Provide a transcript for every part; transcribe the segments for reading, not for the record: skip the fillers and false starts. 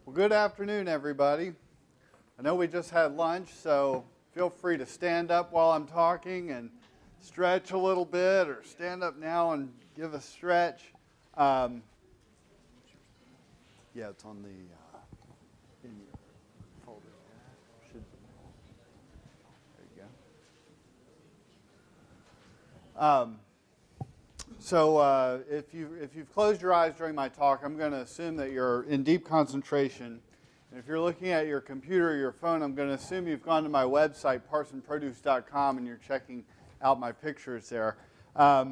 Well, good afternoon, everybody. I know we just had lunch, so feel free to stand up while I'm talking and stretch a little bit, or stand up now and give a stretch. Yeah, it's on the in your folder. Should be. There you go. So if you've closed your eyes during my talk, I'm going to assume that you're in deep concentration. And if you're looking at your computer or your phone, I'm going to assume you've gone to my website, parsonproduce.com, and you're checking out my pictures there. I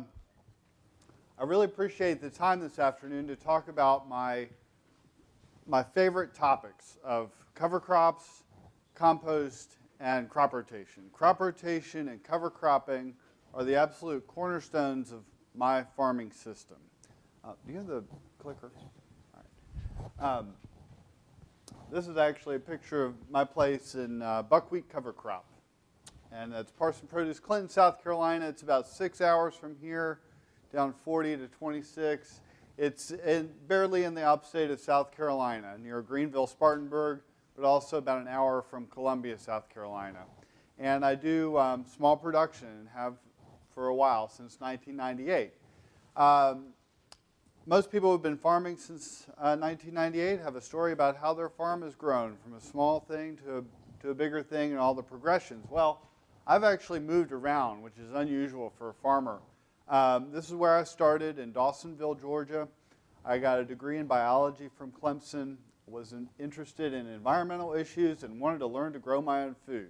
really appreciate the time this afternoon to talk about my favorite topics of cover crops, compost, and crop rotation. Crop rotation and cover cropping are the absolute cornerstones of my farming system. Do you have the clicker? All right. This is actually a picture of my place in buckwheat cover crop. And that's Parson Produce, Clinton, South Carolina. It's about 6 hours from here, down 40 to 26. It's barely in the upstate of South Carolina, near Greenville, Spartanburg, but also about an hour from Columbia, South Carolina. And I do small production and have for a while, since 1998. Most people who have been farming since 1998 have a story about how their farm has grown from a small thing to a bigger thing and all the progressions. Well, I've actually moved around, which is unusual for a farmer. This is where I started in Dawsonville, Georgia. I got a degree in biology from Clemson, was interested in environmental issues, and wanted to learn to grow my own food.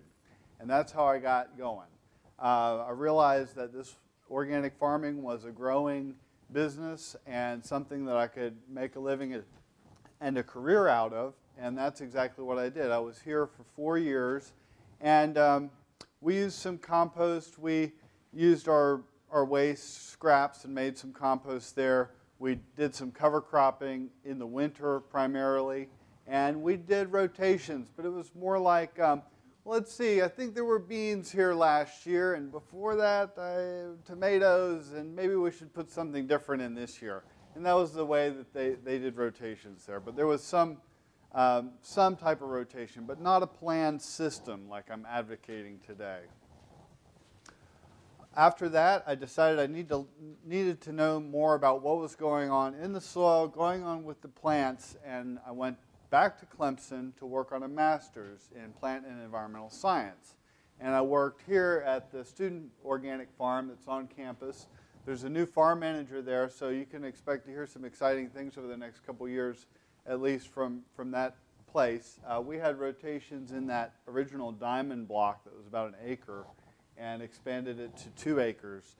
And that's how I got going. I realized that this organic farming was a growing business and something that I could make a living and a career out of, and that's exactly what I did. I was here for 4 years, and we used some compost. We used our waste scraps and made some compost there. We did some cover cropping in the winter primarily, and we did rotations, but it was more like let's see, I think there were beans here last year, and before that, tomatoes, and maybe we should put something different in this year. And that was the way that they did rotations there. But there was some type of rotation, but not a planned system like I'm advocating today. After that, I decided I needed to know more about what was going on in the soil, going on with the plants, and I went back to Clemson to work on a master's in plant and environmental science. And I worked here at the student organic farm that's on campus. There's a new farm manager there, so you can expect to hear some exciting things over the next couple years, at least from that place. We had rotations in that original diamond block that was about an acre and expanded it to 2 acres.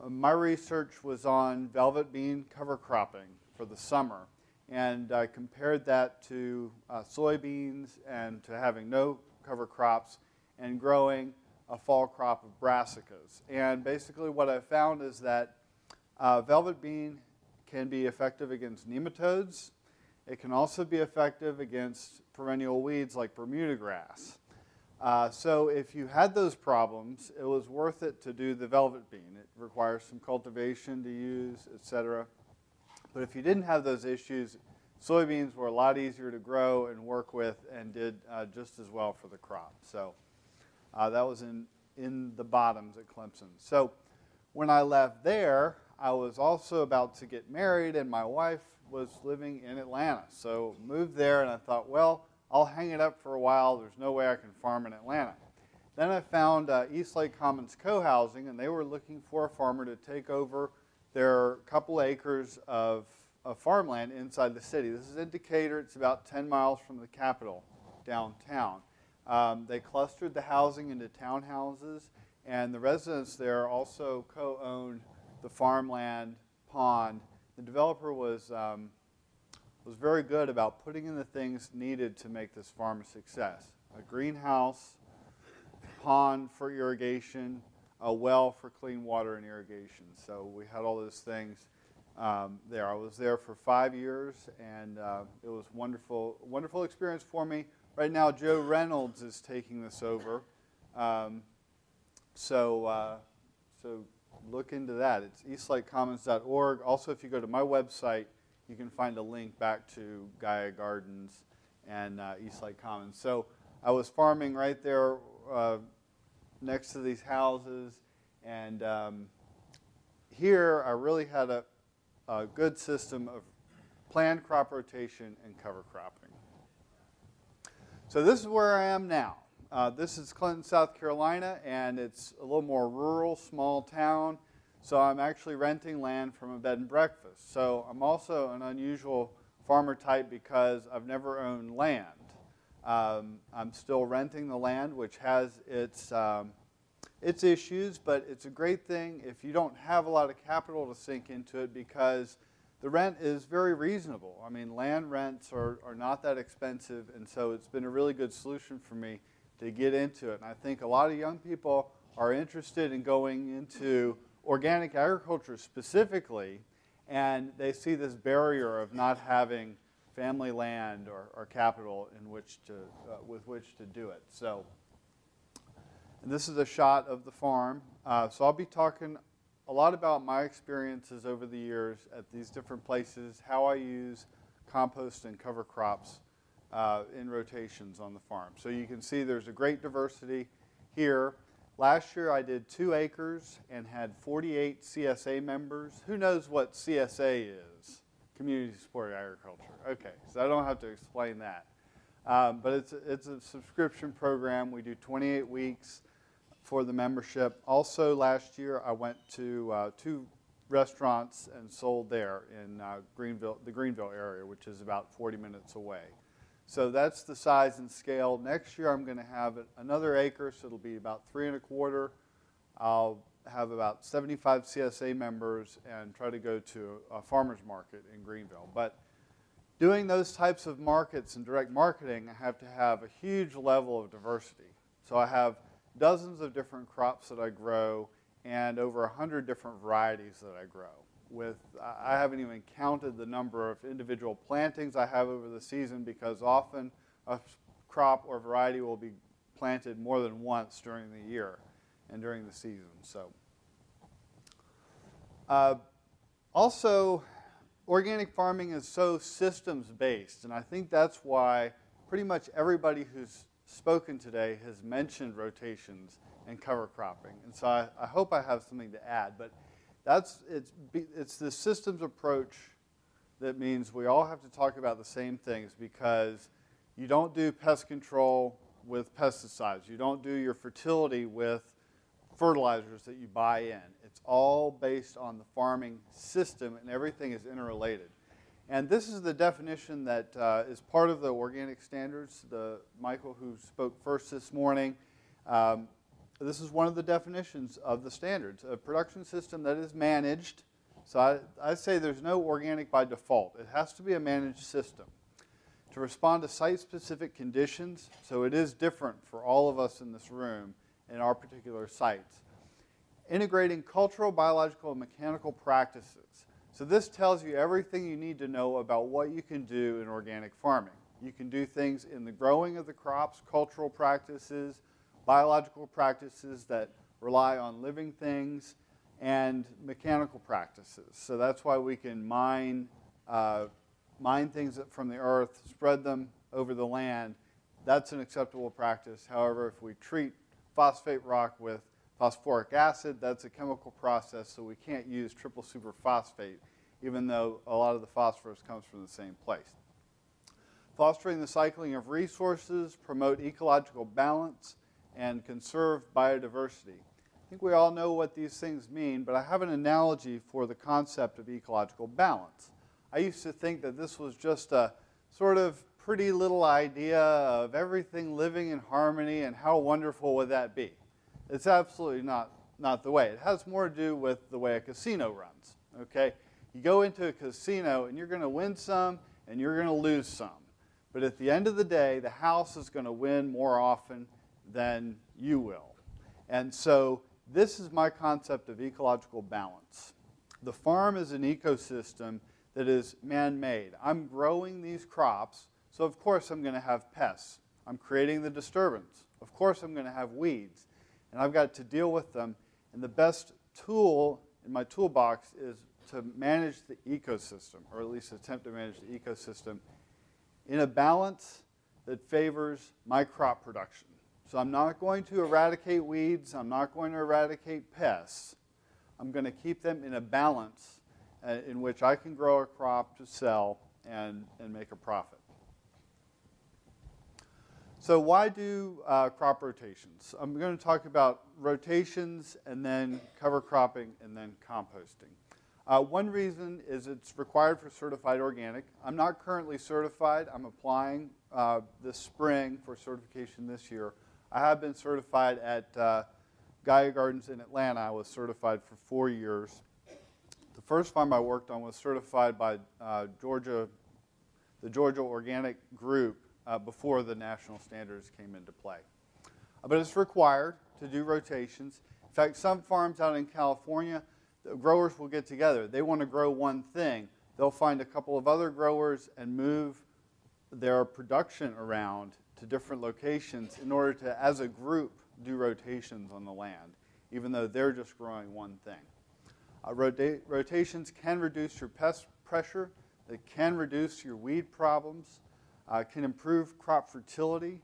My research was on velvet bean cover cropping for the summer. And I compared that to soybeans and to having no cover crops and growing a fall crop of brassicas. And basically what I found is that velvet bean can be effective against nematodes. It can also be effective against perennial weeds like Bermuda grass. So if you had those problems, it was worth it to do the velvet bean. It requires some cultivation to use, etc. But if you didn't have those issues, soybeans were a lot easier to grow and work with and did just as well for the crop. So that was in the bottoms at Clemson. So when I left there, I was also about to get married, and my wife was living in Atlanta. So moved there, and I thought, well, I'll hang it up for a while. There's no way I can farm in Atlanta. Then I found East Lake Commons Co-Housing, and they were looking for a farmer to take over their couple acres of farmland inside the city. This is in Decatur. It's about 10 miles from the capital downtown. They clustered the housing into townhouses, and the residents there also co-owned the farmland pond. The developer was very good about putting in the things needed to make this farm a success. A greenhouse, pond for irrigation, a well for clean water and irrigation. So we had all those things there. I was there for 5 years, and it was wonderful experience for me. Right now, Joe Reynolds is taking this over. So look into that. It's eastlakecommons.org. Also, if you go to my website, you can find a link back to Gaia Gardens and East Lake Commons. So I was farming right there next to these houses, and here I really had a good system of planned crop rotation and cover cropping. So this is where I am now. This is Clinton, South Carolina, and it's a little more rural, small town. So I'm actually renting land from a bed and breakfast. So I'm also an unusual farmer type because I've never owned land. I'm still renting the land, which has its issues, but it's a great thing if you don't have a lot of capital to sink into it, because the rent is very reasonable. I mean, land rents are not that expensive, and so it's been a really good solution for me to get into it. And I think a lot of young people are interested in going into organic agriculture specifically, and they see this barrier of not having family land or capital in which to, with which to do it. So, and this is a shot of the farm. So I'll be talking a lot about my experiences over the years at these different places, how I use compost and cover crops in rotations on the farm. So you can see there's a great diversity here. Last year I did 2 acres and had 48 CSA members. Who knows what CSA is? Community Supported Agriculture. Okay, so I don't have to explain that. But it's a subscription program. We do 28 weeks for the membership. Also last year I went to 2 restaurants and sold there in the Greenville area, which is about 40 minutes away. So that's the size and scale. Next year I'm going to have another acre, so it'll be about 3 1/4. I'll have about 75 CSA members and try to go to a farmer's market in Greenville. But doing those types of markets and direct marketing, I have to have a huge level of diversity. So I have dozens of different crops that I grow and over 100 different varieties that I grow. I haven't even counted the number of individual plantings I have over the season, because often a crop or variety will be planted more than once during the year and during the season. So, also, organic farming is so systems-based, and I think that's why pretty much everybody who's spoken today has mentioned rotations and cover cropping. And so I hope I have something to add, but it's the systems approach that means we all have to talk about the same things, because you don't do pest control with pesticides. You don't do your fertility with fertilizers that you buy in. It's all based on the farming system, and everything is interrelated. And this is the definition that is part of the organic standards. Michael, who spoke first this morning, this is one of the definitions of the standards: a production system that is managed. So I say there's no organic by default. It has to be a managed system to respond to site-specific conditions. So it is different for all of us in this room in our particular sites. Integrating cultural, biological, and mechanical practices. So this tells you everything you need to know about what you can do in organic farming. You can do things in the growing of the crops, cultural practices, biological practices that rely on living things, and mechanical practices. So that's why we can mine things from the earth, spread them over the land. That's an acceptable practice. However, if we treat phosphate rock with phosphoric acid, that's a chemical process, so we can't use triple superphosphate, even though a lot of the phosphorus comes from the same place. Fostering the cycling of resources, promote ecological balance, and conserve biodiversity. I think we all know what these things mean, but I have an analogy for the concept of ecological balance. I used to think that this was just a sort of pretty little idea of everything living in harmony, and how wonderful would that be? It's absolutely not the way. It has more to do with the way a casino runs. Okay? You go into a casino and you're going to win some and you're going to lose some. But at the end of the day, the house is going to win more often than you will. And so this is my concept of ecological balance. The farm is an ecosystem that is man-made. I'm growing these crops, so of course I'm going to have pests. I'm creating the disturbance. Of course I'm going to have weeds. And I've got to deal with them. And the best tool in my toolbox is to manage the ecosystem, or at least attempt to manage the ecosystem in a balance that favors my crop production. So I'm not going to eradicate weeds. I'm not going to eradicate pests. I'm going to keep them in a balance in which I can grow a crop to sell and make a profit. So why do crop rotations? I'm going to talk about rotations and then cover cropping and then composting. One reason is it's required for certified organic. I'm not currently certified. I'm applying this spring for certification this year. I have been certified at Gaia Gardens in Atlanta. I was certified for 4 years. The first farm I worked on was certified by the Georgia Organic Group before the national standards came into play. But it's required to do rotations. In fact, some farms out in California, the growers will get together. They want to grow one thing. They'll find a couple of other growers and move their production around to different locations in order to, as a group, do rotations on the land, even though they're just growing one thing. Rotations can reduce your pest pressure. They can reduce your weed problems. Can improve crop fertility,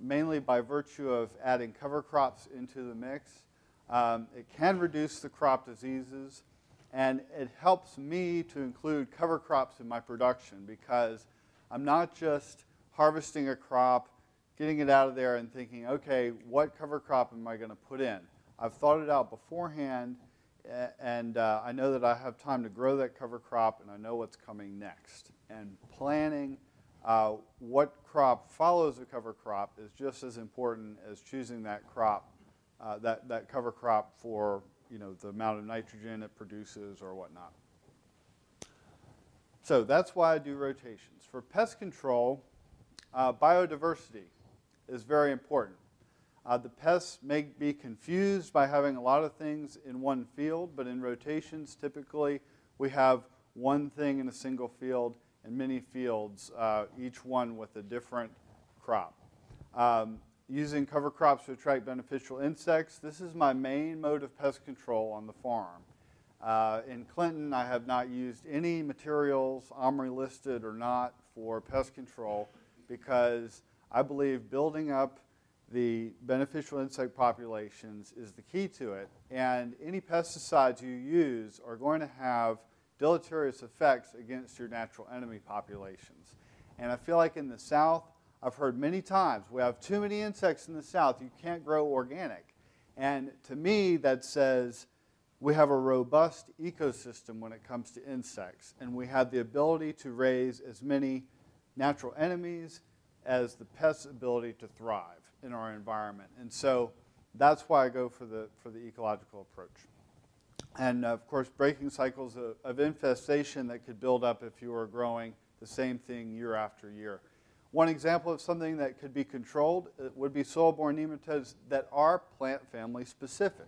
mainly by virtue of adding cover crops into the mix. It can reduce the crop diseases, and it helps me to include cover crops in my production because I'm not just harvesting a crop, getting it out of there and thinking, okay, what cover crop am I going to put in? I've thought it out beforehand, and I know that I have time to grow that cover crop, and I know what's coming next. And planning what crop follows a cover crop is just as important as choosing that crop, that cover crop for the amount of nitrogen it produces or whatnot. So that's why I do rotations. For pest control, biodiversity is very important. The pests may be confused by having a lot of things in one field, but in rotations, typically we have one thing in a single field and many fields, each one with a different crop. Using cover crops to attract beneficial insects, this is my main mode of pest control on the farm. In Clinton, I have not used any materials, OMRI listed or not, for pest control because I believe building up the beneficial insect populations is the key to it. And any pesticides you use are going to have deleterious effects against your natural enemy populations. And I feel like in the South, I've heard many times, we have too many insects in the South, you can't grow organic. And to me, that says we have a robust ecosystem when it comes to insects, and we have the ability to raise as many natural enemies as the pest's ability to thrive in our environment. And so that's why I go for the ecological approach. And of course, breaking cycles of infestation that could build up if you were growing the same thing year after year. One example of something that could be controlled would be soil-borne nematodes that are plant family specific.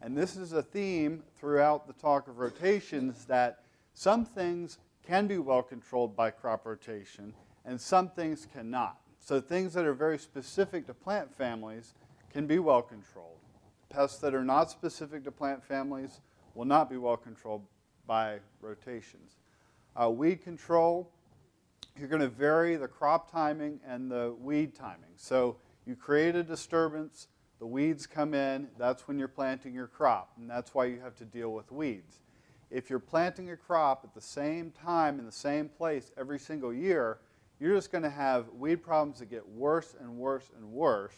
And this is a theme throughout the talk of rotations, that some things can be well controlled by crop rotation and some things cannot. So things that are very specific to plant families can be well controlled. Pests that are not specific to plant families will not be well controlled by rotations. Weed control, you're going to vary the crop timing and the weed timing. So you create a disturbance, the weeds come in, that's when you're planting your crop, and that's why you have to deal with weeds. If you're planting a crop at the same time in the same place every single year, you're just going to have weed problems that get worse and worse and worse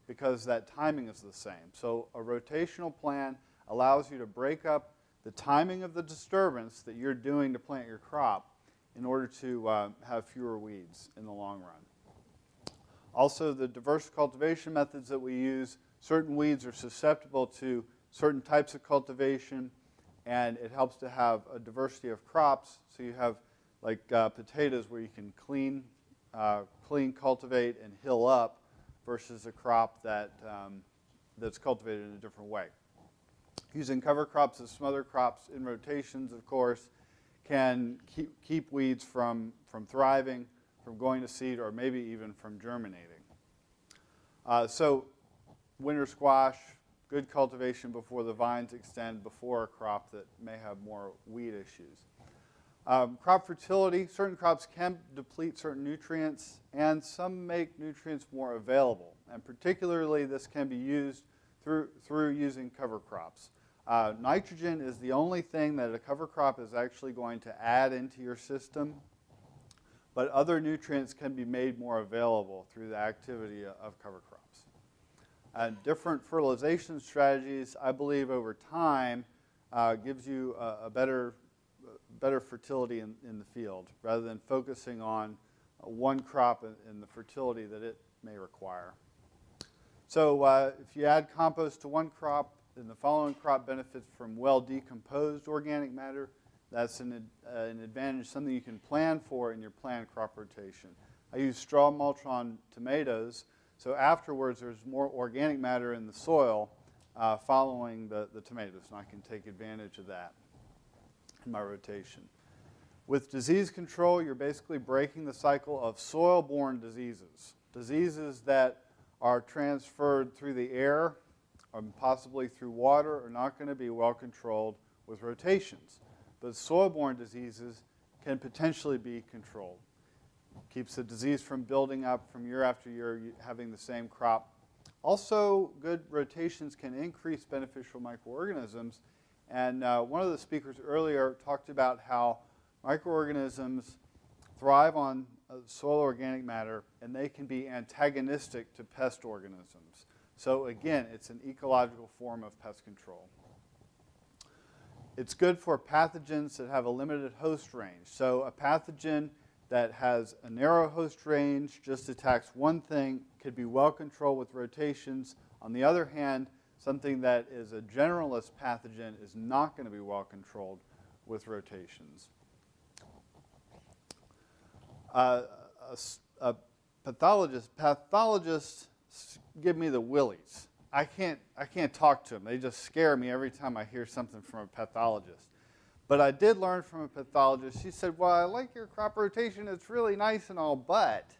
because that timing is the same. So a rotational plan allows you to break up the timing of the disturbance that you're doing to plant your crop in order to have fewer weeds in the long run. Also, the diverse cultivation methods that we use, certain weeds are susceptible to certain types of cultivation, and it helps to have a diversity of crops. So you have like potatoes where you can clean cultivate and hill up versus a crop that, that's cultivated in a different way. Using cover crops as smother crops in rotations, of course, can keep weeds from thriving, from going to seed, or maybe even from germinating. So winter squash, good cultivation before the vines extend, before a crop that may have more weed issues. Crop fertility, certain crops can deplete certain nutrients, and some make nutrients more available. And particularly, this can be used through using cover crops. Nitrogen is the only thing that a cover crop is actually going to add into your system, but other nutrients can be made more available through the activity of cover crops. Different fertilization strategies, I believe, over time gives you a better fertility in the field, rather than focusing on one crop and the fertility that it may require. So if you add compost to one crop, then the following crop benefits from well-decomposed organic matter. That's an advantage, something you can plan for in your planned crop rotation. I use straw mulch on tomatoes, so afterwards there's more organic matter in the soil following the tomatoes, and I can take advantage of that in my rotation. With disease control, you're basically breaking the cycle of soil-borne diseases. Diseases that are transferred through the air or possibly through water are not going to be well controlled with rotations. But soil-borne diseases can potentially be controlled. Keeps the disease from building up from year after year, having the same crop. Also, good rotations can increase beneficial microorganisms. And one of the speakers earlier talked about how microorganisms thrive on soil organic matter, and they can be antagonistic to pest organisms. So again, it's an ecological form of pest control. It's good for pathogens that have a limited host range. So a pathogen that has a narrow host range, just attacks one thing, could be well controlled with rotations. On the other hand, something that is a generalist pathogen is not going to be well controlled with rotations. Pathologists give me the willies. I can't talk to them. They just scare me every time I hear something from a pathologist. But I did learn from a pathologist. She said, well, I like your crop rotation. It's really nice and all, but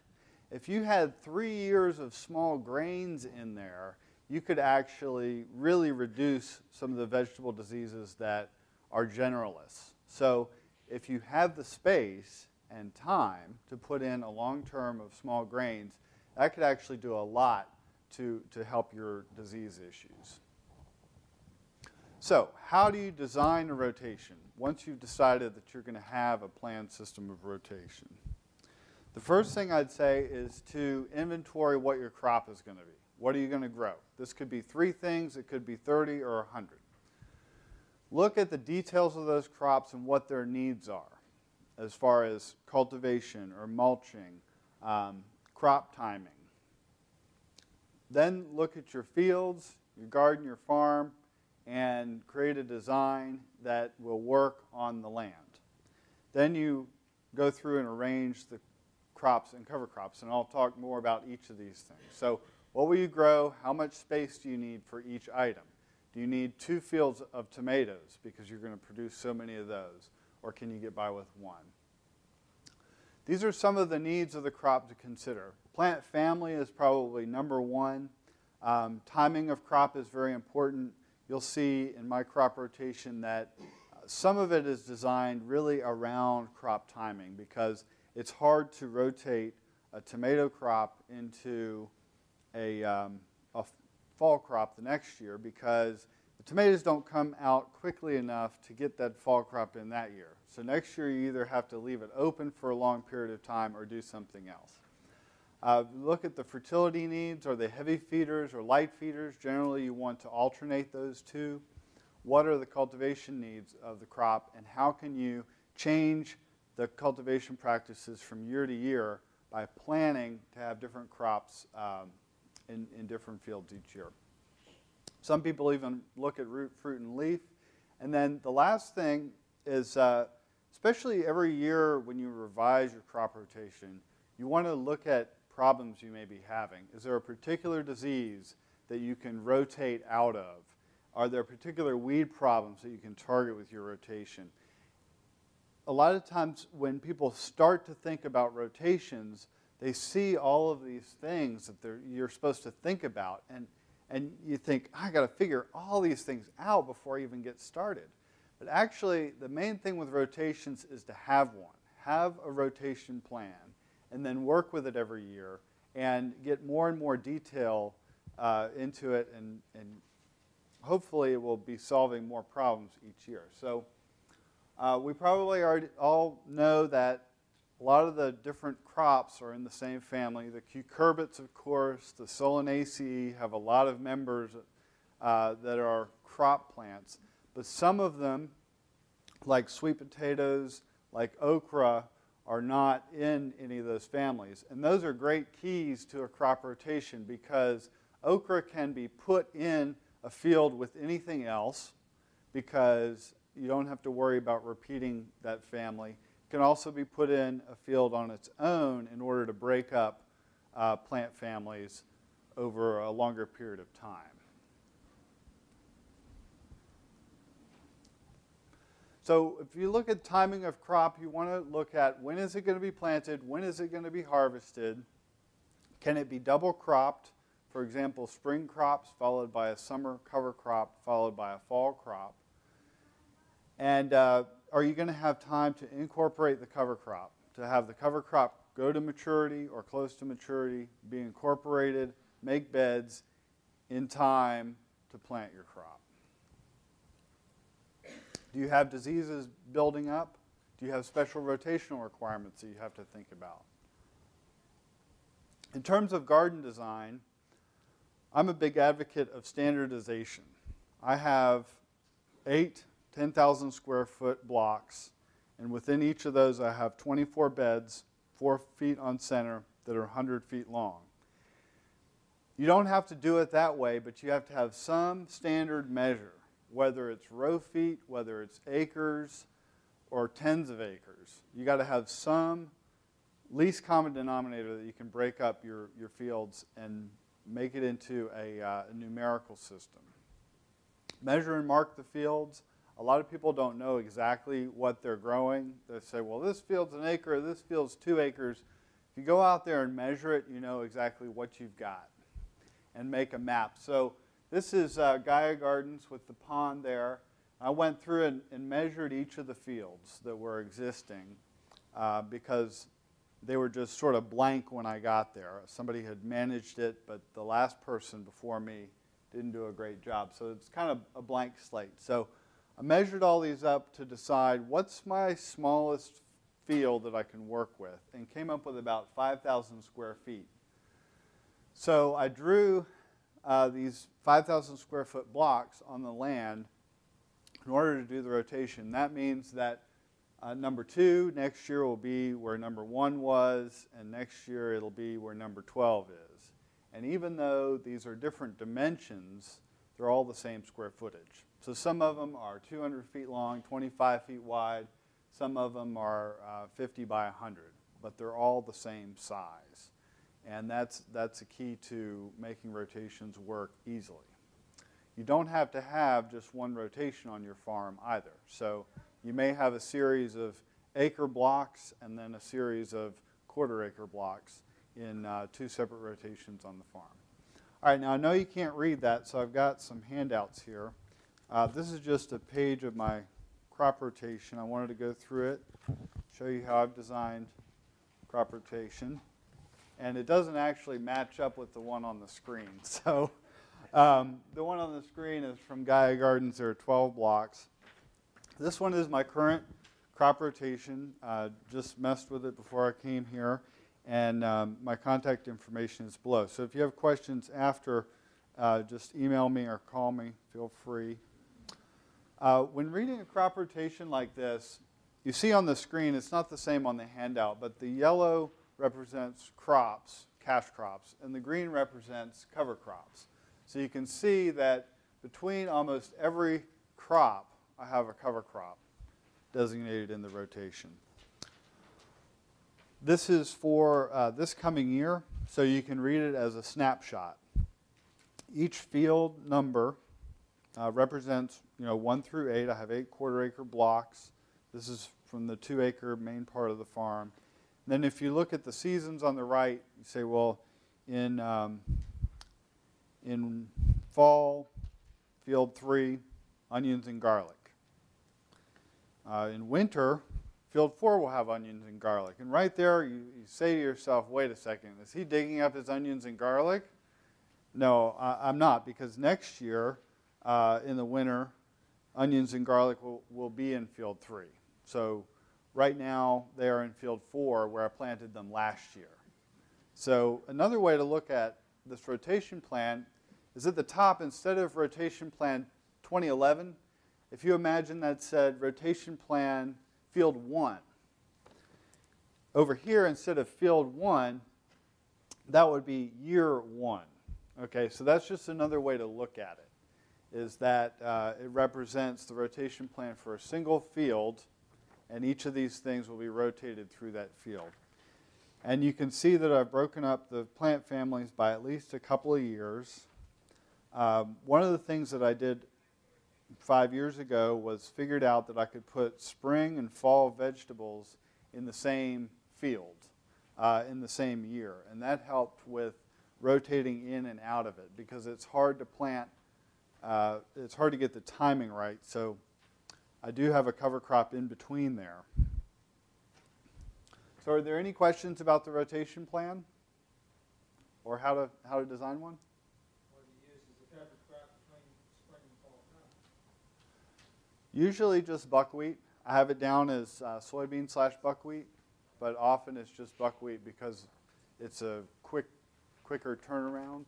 if you had 3 years of small grains in there, you could actually really reduce some of the vegetable diseases that are generalists. So if you have the space and time to put in a long term of small grains, that could actually do a lot to help your disease issues. So how do you design a rotation once you've decided that you're going to have a planned system of rotation? The first thing I'd say is to inventory what your crop is going to be. What are you going to grow? This could be 3 things, it could be 30 or 100. Look at the details of those crops and what their needs are as far as cultivation or mulching, crop timing. Then look at your fields, your garden, your farm, and create a design that will work on the land. Then you go through and arrange the crops and cover crops, and I'll talk more about each of these things. So what will you grow? How much space do you need for each item? Do you need 2 fields of tomatoes because you're going to produce so many of those, or can you get by with 1? These are some of the needs of the crop to consider. Plant family is probably number 1. Timing of crop is very important. You'll see in my crop rotation that some of it is designed really around crop timing because it's hard to rotate a tomato crop into a fall crop the next year because the tomatoes don't come out quickly enough to get that fall crop in that year. So next year you either have to leave it open for a long period of time or do something else. Look at the fertility needs. Are they heavy feeders or light feeders? Generally you want to alternate those 2. What are the cultivation needs of the crop, and how can you change the cultivation practices from year to year by planning to have different crops in different fields each year? Some people even look at root, fruit, and leaf. And then the last thing is, especially every year when you revise your crop rotation, you want to look at problems you may be having. Is there a particular disease that you can rotate out of? Are there particular weed problems that you can target with your rotation? A lot of times when people start to think about rotations, they see all of these things that you're supposed to think about, and you think, I got to figure all these things out before I even get started. But actually, the main thing with rotations is to have one. Have a rotation plan, and then work with it every year, and get more and more detail into it, and hopefully it will be solving more problems each year. So we probably already all know that a lot of the different crops are in the same family. The cucurbits, of course, the Solanaceae have a lot of members that are crop plants. But some of them, like sweet potatoes, like okra, are not in any of those families. And those are great keys to a crop rotation because okra can be put in a field with anything else because you don't have to worry about repeating that family. It can also be put in a field on its own in order to break up plant families over a longer period of time. So if you look at timing of crop, you want to look at when is it going to be planted, when is it going to be harvested, can it be double cropped, for example, spring crops followed by a summer cover crop followed by a fall crop, and are you going to have time to incorporate the cover crop, to have the cover crop go to maturity or close to maturity, be incorporated, make beds in time to plant your crop? Do you have diseases building up? Do you have special rotational requirements that you have to think about? In terms of garden design, I'm a big advocate of standardization. I have 8 10,000 square foot blocks, and within each of those I have 24 beds, 4 feet on center, that are 100 feet long. You don't have to do it that way, but you have to have some standard measure, whether it's row feet, whether it's acres, or tens of acres. You got to have some least common denominator that you can break up your fields and make it into a numerical system. Measure and mark the fields. A lot of people don't know exactly what they're growing. They say, well, this field's an acre, this field's 2 acres. If you go out there and measure it, you know exactly what you've got and make a map. So this is Gaia Gardens with the pond there. I went through and measured each of the fields that were existing because they were just sort of blank when I got there. Somebody had managed it, but the last person before me didn't do a great job. So it's kind of a blank slate. So I measured all these up to decide what's my smallest field that I can work with, and came up with about 5,000 square feet. So I drew these 5,000 square foot blocks on the land in order to do the rotation. That means that number 2 next year will be where number 1 was, and next year it'll be where number 12 is. And even though these are different dimensions, they're all the same square footage. So some of them are 200 feet long, 25 feet wide. Some of them are 50 by 100, but they're all the same size. And that's a key to making rotations work easily. You don't have to have just one rotation on your farm either. So you may have a series of acre blocks and then a series of quarter-acre blocks in 2 separate rotations on the farm. All right, now I know you can't read that, so I've got some handouts here. This is just a page of my crop rotation. I wanted to go through it, show you how I've designed crop rotation. And it doesn't actually match up with the one on the screen. So the one on the screen is from Gaia Gardens. There are 12 blocks. This one is my current crop rotation. Just messed with it before I came here. And my contact information is below. So if you have questions after, just email me or call me. Feel free. When reading a crop rotation like this, you see on the screen, it's not the same on the handout, but the yellow represents crops, cash crops, and the green represents cover crops. So you can see that between almost every crop, I have a cover crop designated in the rotation. This is for this coming year, so you can read it as a snapshot. Each field number represents 1 through 8. I have 8 quarter-acre blocks. This is from the 2-acre main part of the farm. Then if you look at the seasons on the right, you say, well, in fall, field 3, onions and garlic. In winter, field 4 will have onions and garlic. And right there, you say to yourself, wait a second, is he digging up his onions and garlic? No, I'm not, because next year, in the winter, onions and garlic will be in field 3. So right now, they are in field 4, where I planted them last year. So another way to look at this rotation plan is at the top, instead of rotation plan 2011, if you imagine that said rotation plan field 1. Over here, instead of field 1, that would be year 1. Okay, so that's just another way to look at it, is that it represents the rotation plan for a single field, and each of these things will be rotated through that field. And you can see that I've broken up the plant families by at least a couple of years. One of the things that I did 5 years ago was figured out that I could put spring and fall vegetables in the same field, in the same year. And that helped with rotating in and out of it, because it's hard to plant, it's hard to get the timing right. So I do have a cover crop in between there. So are there any questions about the rotation plan or how to design one? What do you use as a cover crop between spring and fall crop? Usually just buckwheat. I have it down as soybean / buckwheat, but often it's just buckwheat because it's a quicker turnaround.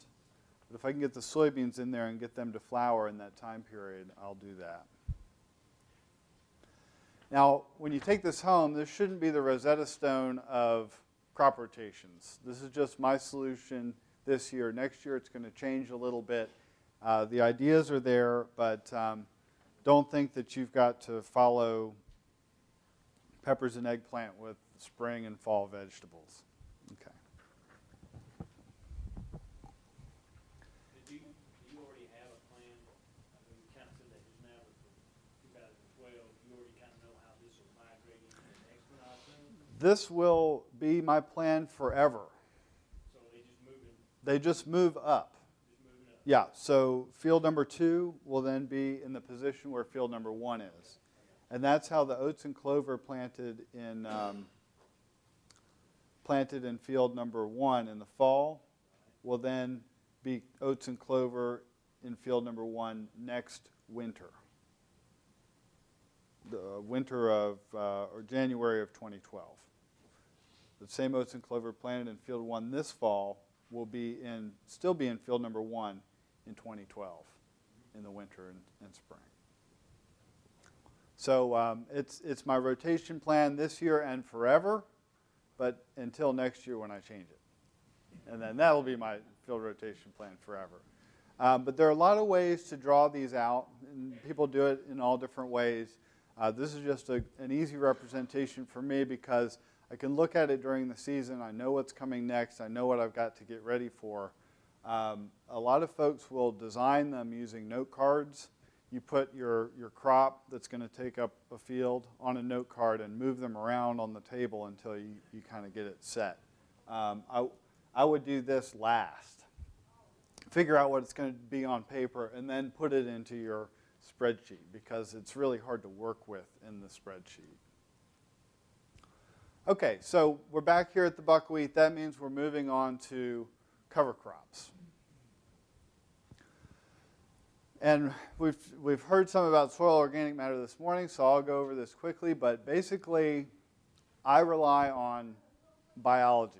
But if I can get the soybeans in there and get them to flower in that time period, I'll do that. Now, when you take this home, this shouldn't be the Rosetta Stone of crop rotations. This is just my solution this year. Next year, it's going to change a little bit. The ideas are there, but don't think that you've got to follow peppers and eggplant with spring and fall vegetables. Okay. Do you already have a plan? I mean, you kind of said that just now, but for 2012, you already kind of know how this will migrate into the next one, I assume? This will be my plan forever. So they just moving? They just move up. Just moving up? Yeah, so field number 2 will then be in the position where field number 1 is. And that's how the oats and clover planted in field number 1 in the fall will then be oats and clover in field number 1 next winter. The winter of, or January of 2012. The same oats and clover planted in field 1 this fall will be still be in field number 1 in 2012 in the winter and spring. So it's my rotation plan this year and forever, but until next year when I change it. And then that'll be my field rotation plan forever. But there are a lot of ways to draw these out, and people do it in all different ways. This is just an easy representation for me because I can look at it during the season. I know what's coming next. I know what I've got to get ready for. A lot of folks will design them using note cards. You put your crop that's going to take up a field on a note card and move them around on the table until you kind of get it set. I would do this last. Figure out what it's going to be on paper and then put it into your spreadsheet because it's really hard to work with in the spreadsheet. Okay, so we're back here at the buckwheat. That means we're moving on to cover crops. And we've heard some about soil organic matter this morning, so I'll go over this quickly. But basically, I rely on biology.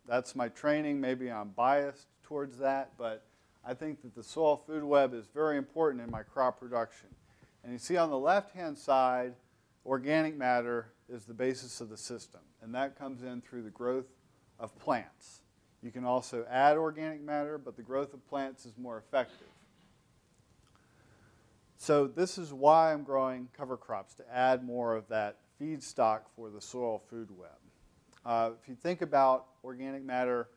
That's my training. Maybe I'm biased towards that, but I think that the soil food web is very important in my crop production. And you see on the left-hand side, organic matter is the basis of the system, and that comes in through the growth of plants. You can also add organic matter, but the growth of plants is more effective. So this is why I'm growing cover crops, to add more of that feedstock for the soil food web. If you think about organic matter,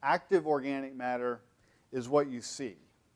active organic matter is what you see.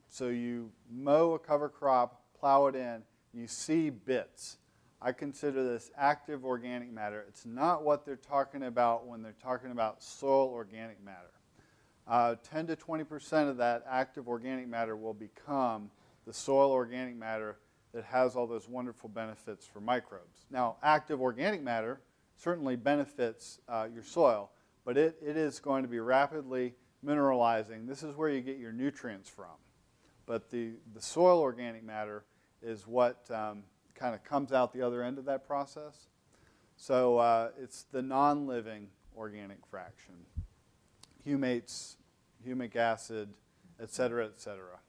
So you mow a cover crop, plow it in, you see bits. I consider this active organic matter. It's not what they're talking about when they're talking about soil organic matter. 10 to 20% of that active organic matter will become the soil organic matter that has all those wonderful benefits for microbes. Now, active organic matter certainly benefits your soil, but it is going to be rapidly mineralizing. This is where you get your nutrients from. But the soil organic matter is what kind of comes out the other end of that process. So it's the non-living organic fraction. Humates, humic acid, et cetera, et cetera.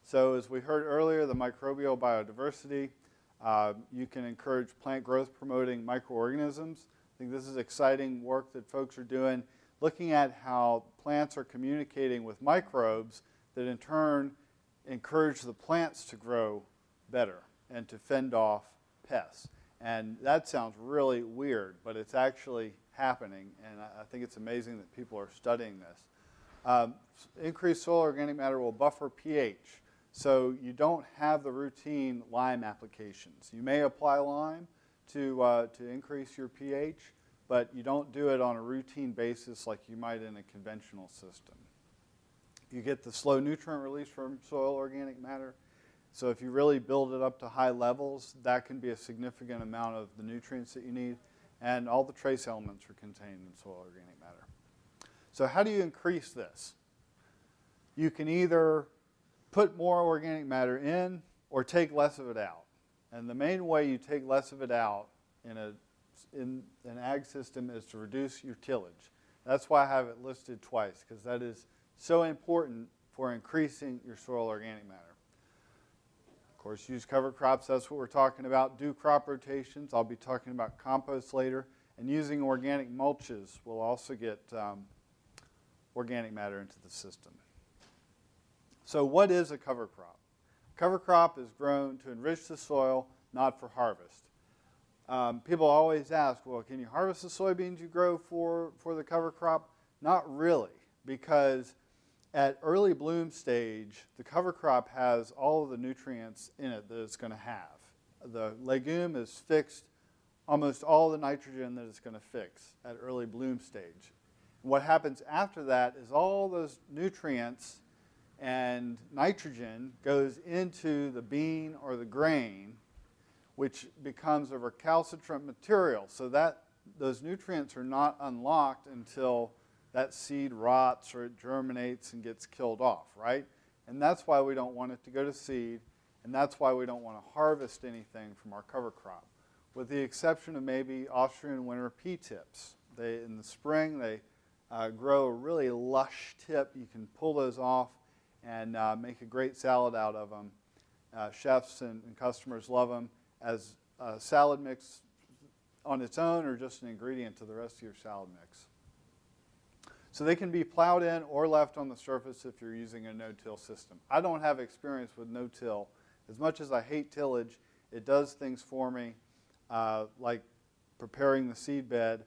So as we heard earlier, the microbial biodiversity, you can encourage plant growth promoting microorganisms. I think this is exciting work that folks are doing, looking at how plants are communicating with microbes that in turn encourage the plants to grow better and to fend off pests. And that sounds really weird, but it's actually happening, and I think it's amazing that people are studying this. Increased soil organic matter will buffer pH, so you don't have the routine lime applications. You may apply lime to increase your pH, but you don't do it on a routine basis like you might in a conventional system. You get the slow nutrient release from soil organic matter. So if you really build it up to high levels, that can be a significant amount of the nutrients that you need. And all the trace elements are contained in soil organic matter. So how do you increase this? You can either put more organic matter in or take less of it out. And the main way you take less of it out in an ag system is to reduce your tillage. That's why I have it listed twice, because that is so important for increasing your soil organic matter. Of course, use cover crops, that's what we're talking about. Do crop rotations. I'll be talking about compost later. And using organic mulches will also get organic matter into the system. So what is a cover crop? Cover crop is grown to enrich the soil, not for harvest. People always ask, well, can you harvest the soybeans you grow for the cover crop? Not really, because at early bloom stage, the cover crop has all of the nutrients in it that it's going to have. The legume is fixed almost all the nitrogen that it's going to fix at early bloom stage. What happens after that is all those nutrients and nitrogen goes into the bean or the grain, which becomes a recalcitrant material. So that those nutrients are not unlocked until that seed rots or it germinates and gets killed off, right? And that's why we don't want it to go to seed, and that's why we don't want to harvest anything from our cover crop, with the exception of maybe Austrian winter pea tips. In the spring, they grow a really lush tip. You can pull those off and make a great salad out of them. Chefs and customers love them as a salad mix on its own or just an ingredient to the rest of your salad mix. So they can be plowed in or left on the surface if you're using a no-till system. I don't have experience with no-till. As much as I hate tillage, it does things for me, like preparing the seed bed,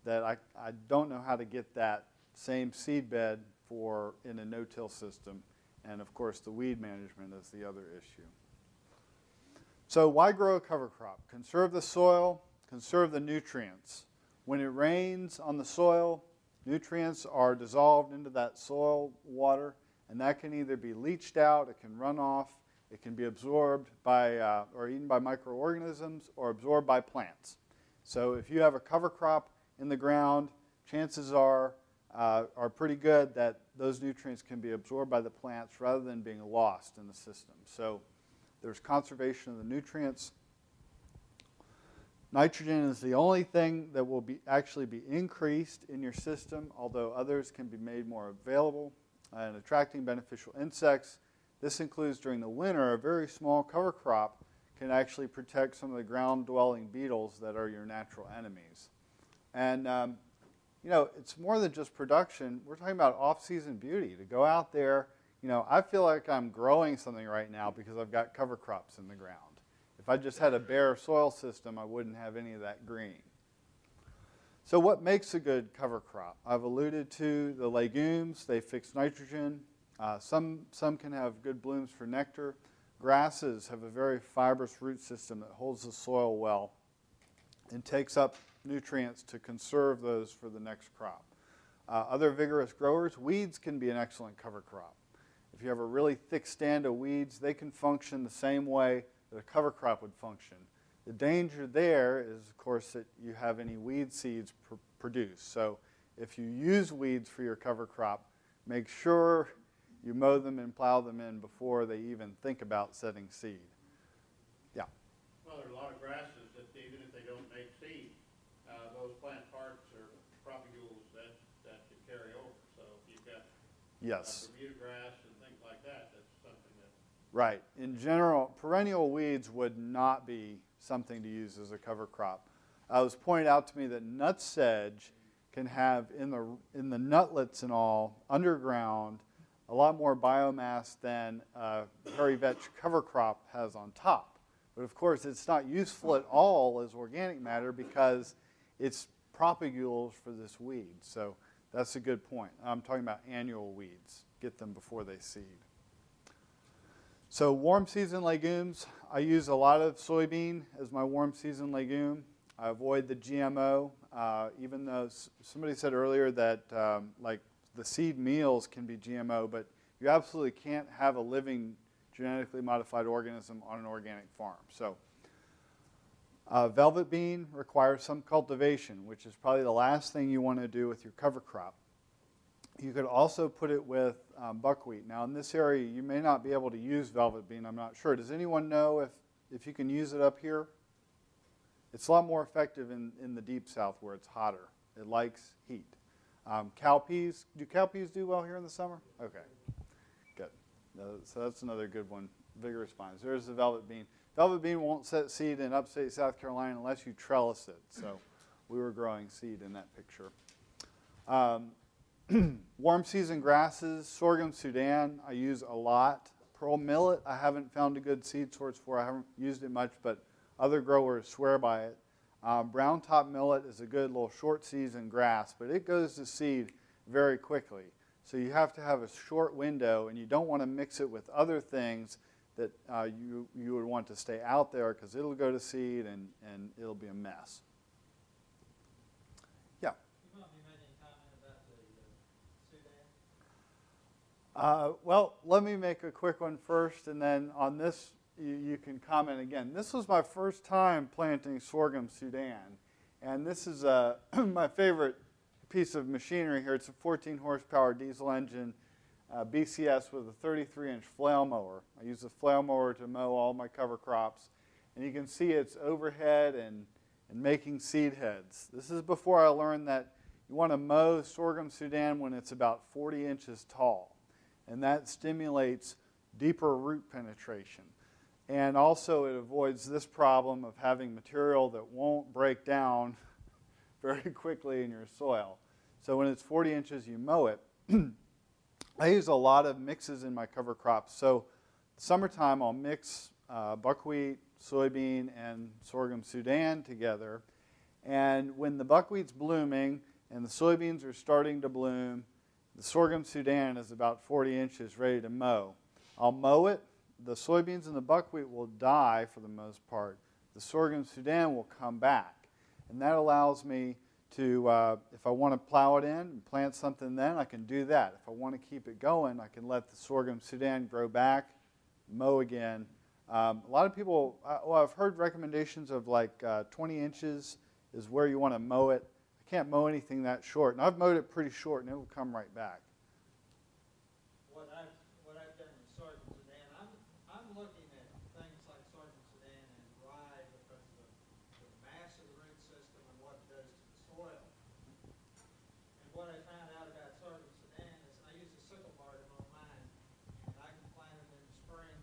that I don't know how to get that same seed bed in a no-till system. And of course, the weed management is the other issue. So why grow a cover crop? Conserve the soil, conserve the nutrients. When it rains on the soil, nutrients are dissolved into that soil water, and that can either be leached out, it can run off, it can be absorbed by or eaten by microorganisms or absorbed by plants. So if you have a cover crop in the ground, chances are pretty good that those nutrients can be absorbed by the plants rather than being lost in the system. So there's conservation of the nutrients. Nitrogen is the only thing that will actually be increased in your system, although others can be made more available. And attracting beneficial insects. This includes during the winter, a very small cover crop can actually protect some of the ground-dwelling beetles that are your natural enemies. And it's more than just production. We're talking about off-season beauty. To go out there, I feel like I'm growing something right now because I've got cover crops in the ground. If I just had a bare soil system, I wouldn't have any of that green. So what makes a good cover crop? I've alluded to the legumes. They fix nitrogen. Some can have good blooms for nectar. Grasses have a very fibrous root system that holds the soil well and takes up nutrients to conserve those for the next crop. Other vigorous growers, weeds can be an excellent cover crop. if you have a really thick stand of weeds, they can function the same way that a cover crop would function. The danger there is, of course, that you have any weed seeds produced. So if you use weeds for your cover crop, make sure you mow them and plow them in before they even think about setting seed. Yeah? Well, there are a lot of grasses that even if they don't make seed, those plant parts or propagules that can carry over. So if you've got Yes. Bermuda grass and things like that, that's something that... Right. In general, perennial weeds would not be something to use as a cover crop. It was pointed out to me that nut sedge can have, in the nutlets and all, underground, a lot more biomass than hairy vetch cover crop has on top. But of course, it's not useful at all as organic matter because it's propagules for this weed. So that's a good point. I'm talking about annual weeds. Get them before they seed. So warm season legumes, I use a lot of soybean as my warm season legume. I avoid the GMO, even though somebody said earlier that like the seed meals can be GMO, but you absolutely can't have a living genetically modified organism on an organic farm. So velvet bean requires some cultivation, which is probably the last thing you want to do with your cover crop. You could also put it with buckwheat. Now in this area you may not be able to use velvet bean, I'm not sure. Does anyone know if you can use it up here? It's a lot more effective in the deep south where it's hotter. It likes heat. Cowpeas, do cowpeas do well here in the summer? Okay, good. So that's another good one, vigorous vines. There's the velvet bean. Velvet bean won't set seed in upstate South Carolina unless you trellis it. So we were growing seed in that picture. Warm season grasses, Sorghum Sudan, I use a lot. Pearl millet, I haven't found a good seed source for. I haven't used it much, but other growers swear by it. Brown top millet is a good little short season grass, but it goes to seed very quickly. So you have to have a short window, and you don't want to mix it with other things that you would want to stay out there because it'll go to seed and it'll be a mess. Yeah? You might be making a comment about the Sudan. Well, let me make a quick one first, and then on this you can comment again. This was my first time planting Sorghum Sudan, and this is my favorite piece of machinery here. It's a 14 horsepower diesel engine BCS with a 33-inch flail mower. I use the flail mower to mow all my cover crops, and you can see it's overhead and making seed heads. This is before I learned that you want to mow Sorghum Sudan when it's about 40 inches tall, and that stimulates deeper root penetration. And also it avoids this problem of having material that won't break down very quickly in your soil. So when it's 40 inches, you mow it. I use a lot of mixes in my cover crops. So summertime, I'll mix buckwheat, soybean, and Sorghum Sudan together. And when the buckwheat's blooming and the soybeans are starting to bloom, the Sorghum Sudan is about 40 inches ready to mow. I'll mow it. The soybeans and the buckwheat will die for the most part. The Sorghum Sudan will come back. And that allows me to, if I want to plow it in and plant something then, I can do that. If I want to keep it going, I can let the Sorghum Sudan grow back, mow again. A lot of people, well, I've heard recommendations of like 20 inches is where you want to mow it. I can't mow anything that short. And I've mowed it pretty short, and it will come right back. What I've done with Sorghum Sudan, I'm looking at things like Sorghum Sudan and rye because of the mass of the root system and what it does to the soil. And what I found out about Sorghum Sudan is I use a sickle bar to mow mine, and I can plant it in the spring,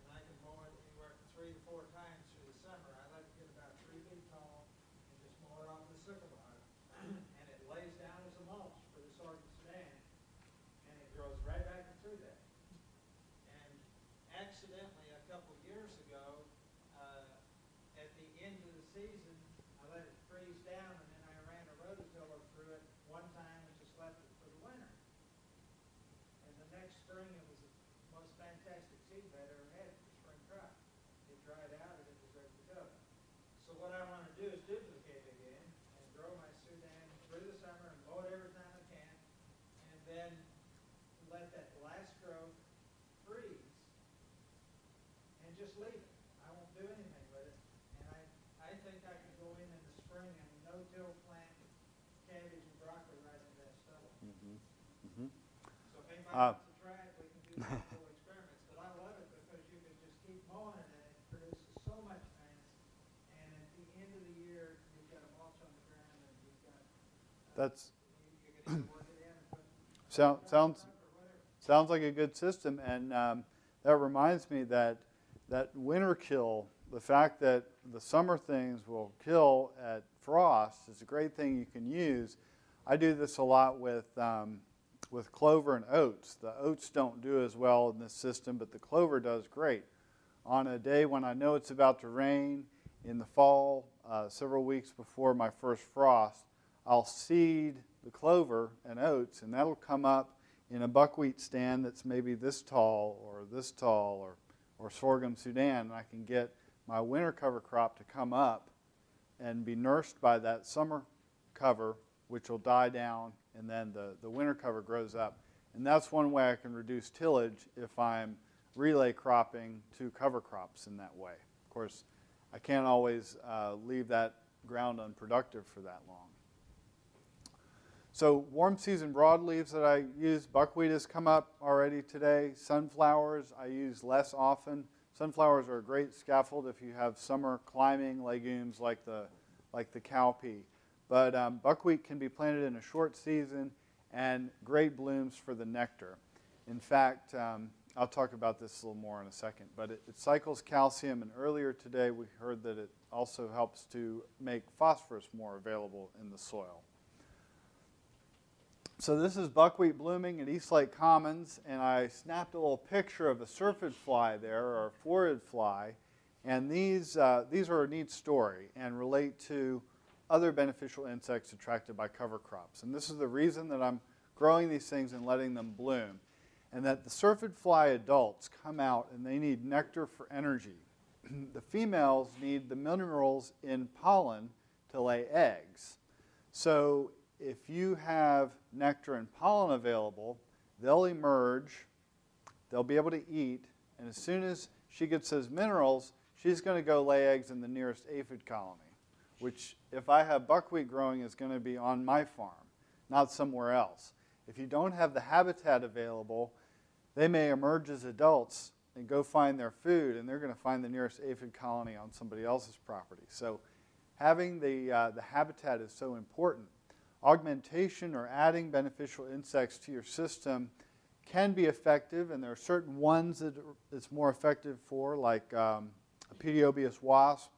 and I can mow it anywhere from 3 to 4 times through the summer. I like to get about 3 feet tall and just mow it off the sickle bar. And it lays down as a mulch for the Sorghum Sudan, and it grows right back through that. And accidentally, a couple years ago, at the end of the season, I let it freeze down, and then I ran a rototiller through it one time and just left it for the winter. And the next spring, it was the most fantastic seed bed I ever had for spring crop. It dried out, and it was ready to go. So what I want to do is duplicate it again and grow my Sudan through the summer and mow it every time I can, and then let that last growth just leave it. I won't do anything with it. And I think I can go in the spring and no-till plant cabbage and broccoli right into that stubble. So if anybody wants to try it, we can do some little experiments. But I love it because you can just keep mowing it and it produces so much mass. And at the end of the year, you've got a mulch on the ground and you've got, That's you can either work it in and put sounds like a good system, and that reminds me that winter kill, the fact that the summer things will kill at frost, is a great thing you can use. I do this a lot with clover and oats. The oats don't do as well in this system, but the clover does great. On a day when I know it's about to rain in the fall, several weeks before my first frost, I'll seed the clover and oats, and that'll come up in a buckwheat stand that's maybe this tall or sorghum Sudan, and I can get my winter cover crop to come up and be nursed by that summer cover, which will die down, and then the winter cover grows up. And that's one way I can reduce tillage if I'm relay cropping to cover crops in that way. Of course, I can't always leave that ground unproductive for that long. So warm season broadleaves that I use, buckwheat has come up already today. Sunflowers I use less often. Sunflowers are a great scaffold if you have summer climbing legumes like the cowpea. But buckwheat can be planted in a short season and great blooms for the nectar. In fact, I'll talk about this a little more in a second, but it cycles calcium, and earlier today we heard that it also helps to make phosphorus more available in the soil. So this is buckwheat blooming at East Lake Commons, and I snapped a little picture of a syrphid fly there, or a phorid fly, and these are a neat story and relate to other beneficial insects attracted by cover crops. And this is the reason that I'm growing these things and letting them bloom, and that the syrphid fly adults come out and they need nectar for energy. The females need the minerals in pollen to lay eggs. So if you have nectar and pollen available, they'll emerge, they'll be able to eat, and as soon as she gets those minerals, she's going to go lay eggs in the nearest aphid colony, which if I have buckwheat growing is going to be on my farm, not somewhere else. If you don't have the habitat available, they may emerge as adults and go find their food, and they're going to find the nearest aphid colony on somebody else's property. So having the habitat is so important. Augmentation or adding beneficial insects to your system can be effective, and there are certain ones that it's more effective for, like a pediobius wasp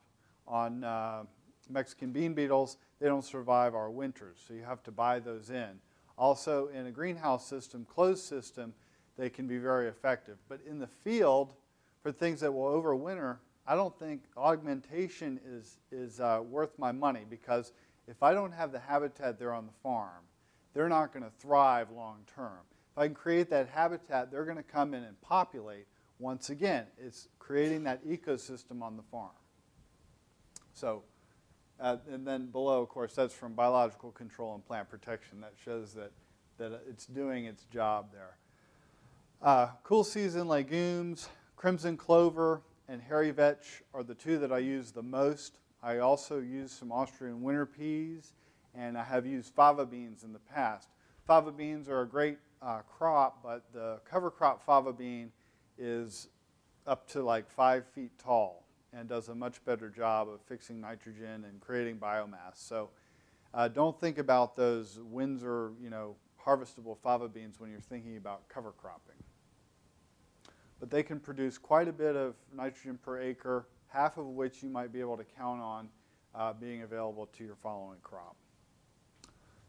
on Mexican bean beetles. They don't survive our winters, so you have to buy those in. Also, in a greenhouse system, closed system, they can be very effective. But in the field, for things that will overwinter, I don't think augmentation is worth my money, because if I don't have the habitat there on the farm, they're not going to thrive long term. If I can create that habitat, they're going to come in and populate. Once again, it's creating that ecosystem on the farm. So, and then below, of course, that's from biological control and plant protection. That shows that it's doing its job there. Coolseason legumes, crimson clover, and hairy vetch are the two that I use the most. I also use some Austrian winter peas, and I have used fava beans in the past. Fava beans are a great crop, but the cover crop fava bean is up to like 5 feet tall and does a much better job of fixing nitrogen and creating biomass. So don't think about those Windsor, harvestable fava beans when you're thinking about cover cropping. But they can produce quite a bit of nitrogen per acre, half of which you might be able to count on being available to your following crop.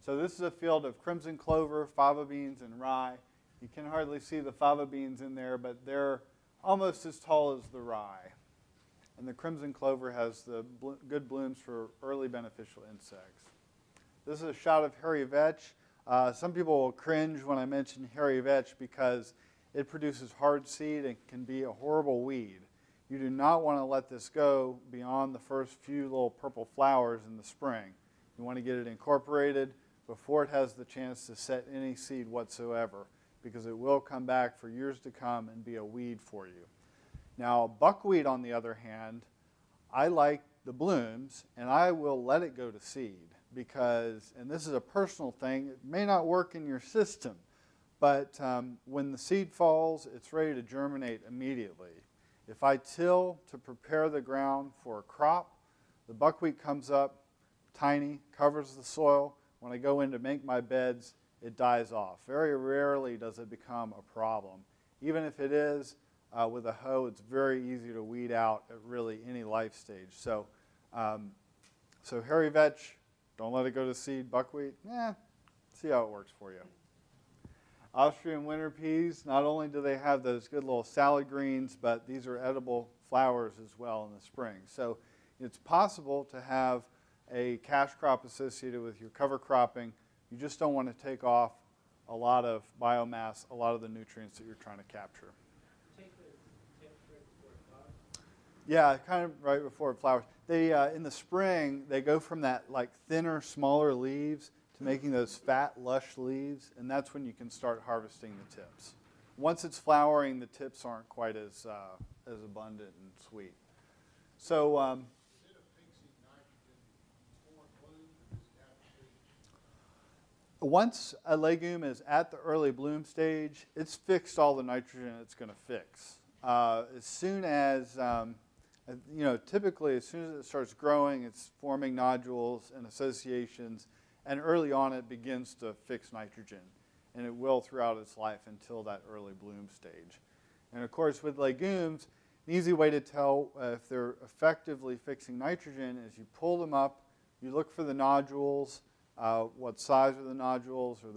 So this is a field of crimson clover, fava beans, and rye. You can hardly see the fava beans in there, but they're almost as tall as the rye. And the crimson clover has the good blooms for early beneficial insects. This is a shot of hairy vetch. Some people will cringe when I mention hairy vetch because it produces hard seed and can be a horrible weed. You do not want to let this go beyond the first few little purple flowers in the spring. You want to get it incorporated before it has the chance to set any seed whatsoever, because it will come back for years to come and be a weed for you. Now, buckwheat, on the other hand, I like the blooms, and I will let it go to seed because, and this is a personal thing, it may not work in your system, but when the seed falls, it's ready to germinate immediately. If I till to prepare the ground for a crop, the buckwheat comes up tiny, covers the soil. When I go in to make my beds, it dies off. Very rarely does it become a problem. Even if it is, with a hoe, it's very easy to weed out at really any life stage. So, so hairy vetch, don't let it go to seed. Buckwheat, see how it works for you. Austrian winter peas, not only do they have those good little salad greens, but these are edible flowers as well in the spring. So it's possible to have a cash crop associated with your cover cropping. You just don't want to take off a lot of biomass, a lot of the nutrients that you're trying to capture. Yeah, kind of right before it flowers. They in the spring they go from that like thinner, smaller leaves to making those fat, lush leaves, and that's when you can start harvesting the tips. Once it's flowering, the tips aren't quite as abundant and sweet. So. Is it a fixing nitrogen before it blooms, or does it have to be? Once a legume is at the early bloom stage, it's fixed all the nitrogen it's going to fix. As soon as typically as soon as it starts growing, it's forming nodules and associations, and early on it begins to fix nitrogen, and it will throughout its life until that early bloom stage. And of course, with legumes, an easy way to tell if they're effectively fixing nitrogen is you pull them up, you look for the nodules, what size are the nodules, do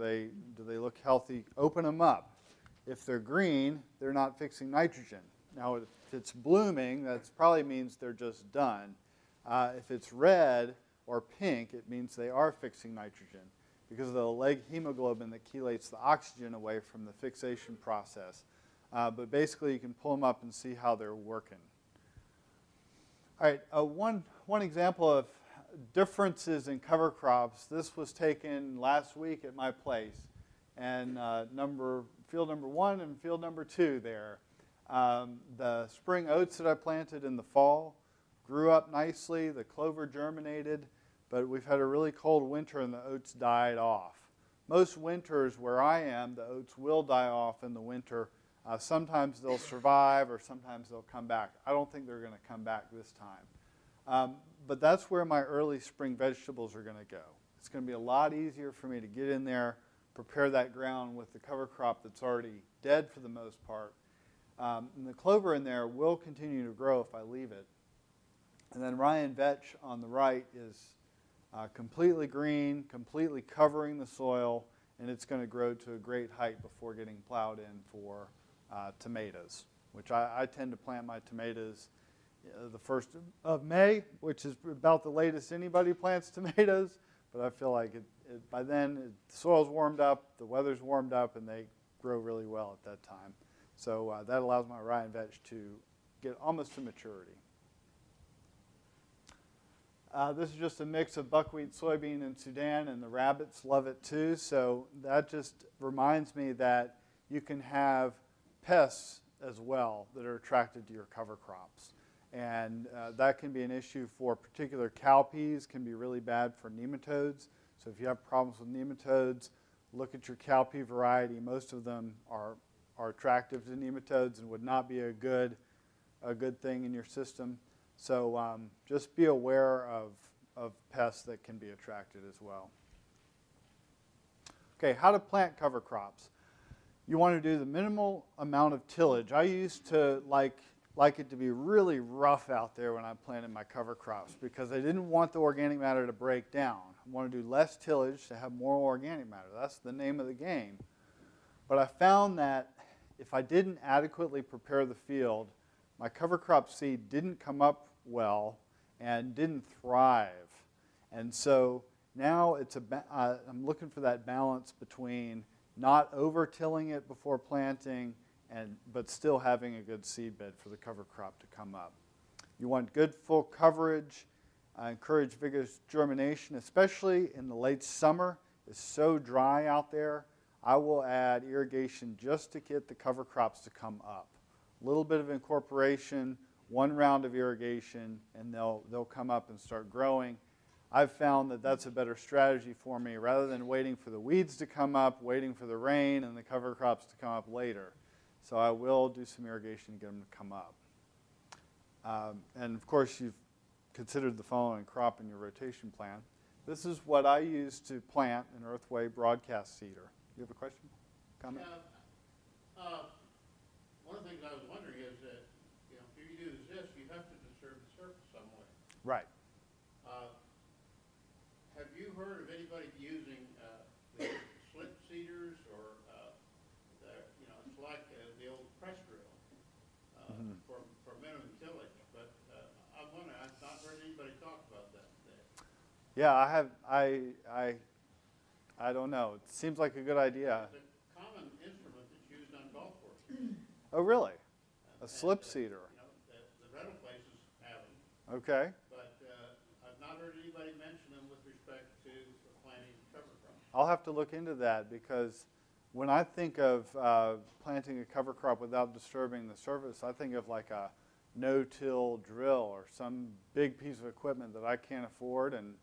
they look healthy, open them up. If they're green, they're not fixing nitrogen. Now, if it's blooming, that probably means they're just done. If it's red or pink, it means they are fixing nitrogen because of the leg hemoglobin that chelates the oxygen away from the fixation process. But basically, you can pull them up and see how they're working. All right, one example of differences in cover crops. This was taken last week at my place, and field number 1 and field number 2 there. The spring oats that I planted in the fall grew up nicely. The clover germinated, but we've had a really cold winter and the oats died off. Most winters where I am, the oats will die off in the winter. Sometimes they'll survive or sometimes they'll come back. I don't think they're going to come back this time. But that's where my early spring vegetables are going to go. It's going to be a lot easier for me to get in there, prepare that ground with the cover crop that's already dead for the most part. And the clover in there will continue to grow if I leave it. And then Ryan vetch on the right is completely green, completely covering the soil, and it's going to grow to a great height before getting plowed in for tomatoes, which I tend to plant my tomatoes the 1st of May, which is about the latest anybody plants tomatoes, but I feel like by then the soil's warmed up, the weather's warmed up, and they grow really well at that time. So that allows my Ryan vetch to get almost to maturity. This is just a mix of buckwheat, soybean, and Sudan, and the rabbits love it too. So that just reminds me that you can have pests as well that are attracted to your cover crops. And that can be an issue for particular cowpeas, can be really bad for nematodes. So if you have problems with nematodes, look at your cowpea variety. Most of them are attractive to nematodes and would not be a good thing in your system. So just be aware of pests that can be attracted as well. Okay, how to plant cover crops. You want to do the minimal amount of tillage. I used to like it to be really rough out there when I planted my cover crops because I didn't want the organic matter to break down. I want to do less tillage to have more organic matter. That's the name of the game. But I found that if I didn't adequately prepare the field, my cover crop seed didn't come up well and didn't thrive. And so now I'm looking for that balance between not over-tilling it before planting but still having a good seed bed for the cover crop to come up. You want good full coverage. Encourage vigorous germination, especially in the late summer. It's so dry out there. I will add irrigation just to get the cover crops to come up. a little bit of incorporation, one round of irrigation, and they'll come up and start growing. I've found that that's a better strategy for me rather than waiting for the weeds to come up, waiting for the rain and the cover crops to come up later. So I will do some irrigation to get them to come up. And of course, you've considered the following crop in your rotation plan. This is what I use to plant an earthway broadcast seeder. You have a question? Comment? One of the things I was wondering is that, if you use this, you have to disturb the surface some way. Right. Have you heard of anybody using the slit seeders or, it's like the old press drill for minimum tillage, but I'm wondering, I've not heard anybody talk about that today. Yeah, I don't know. It seems like a good idea. It's a common instrument that's used on golf courses. Oh, really? A slip seeder. The rental places have them. Okay. But I've not heard anybody mention them with respect to planting cover crops. I'll have to look into that because when I think of planting a cover crop without disturbing the surface, I think of like a no-till drill or some big piece of equipment that I can't afford. And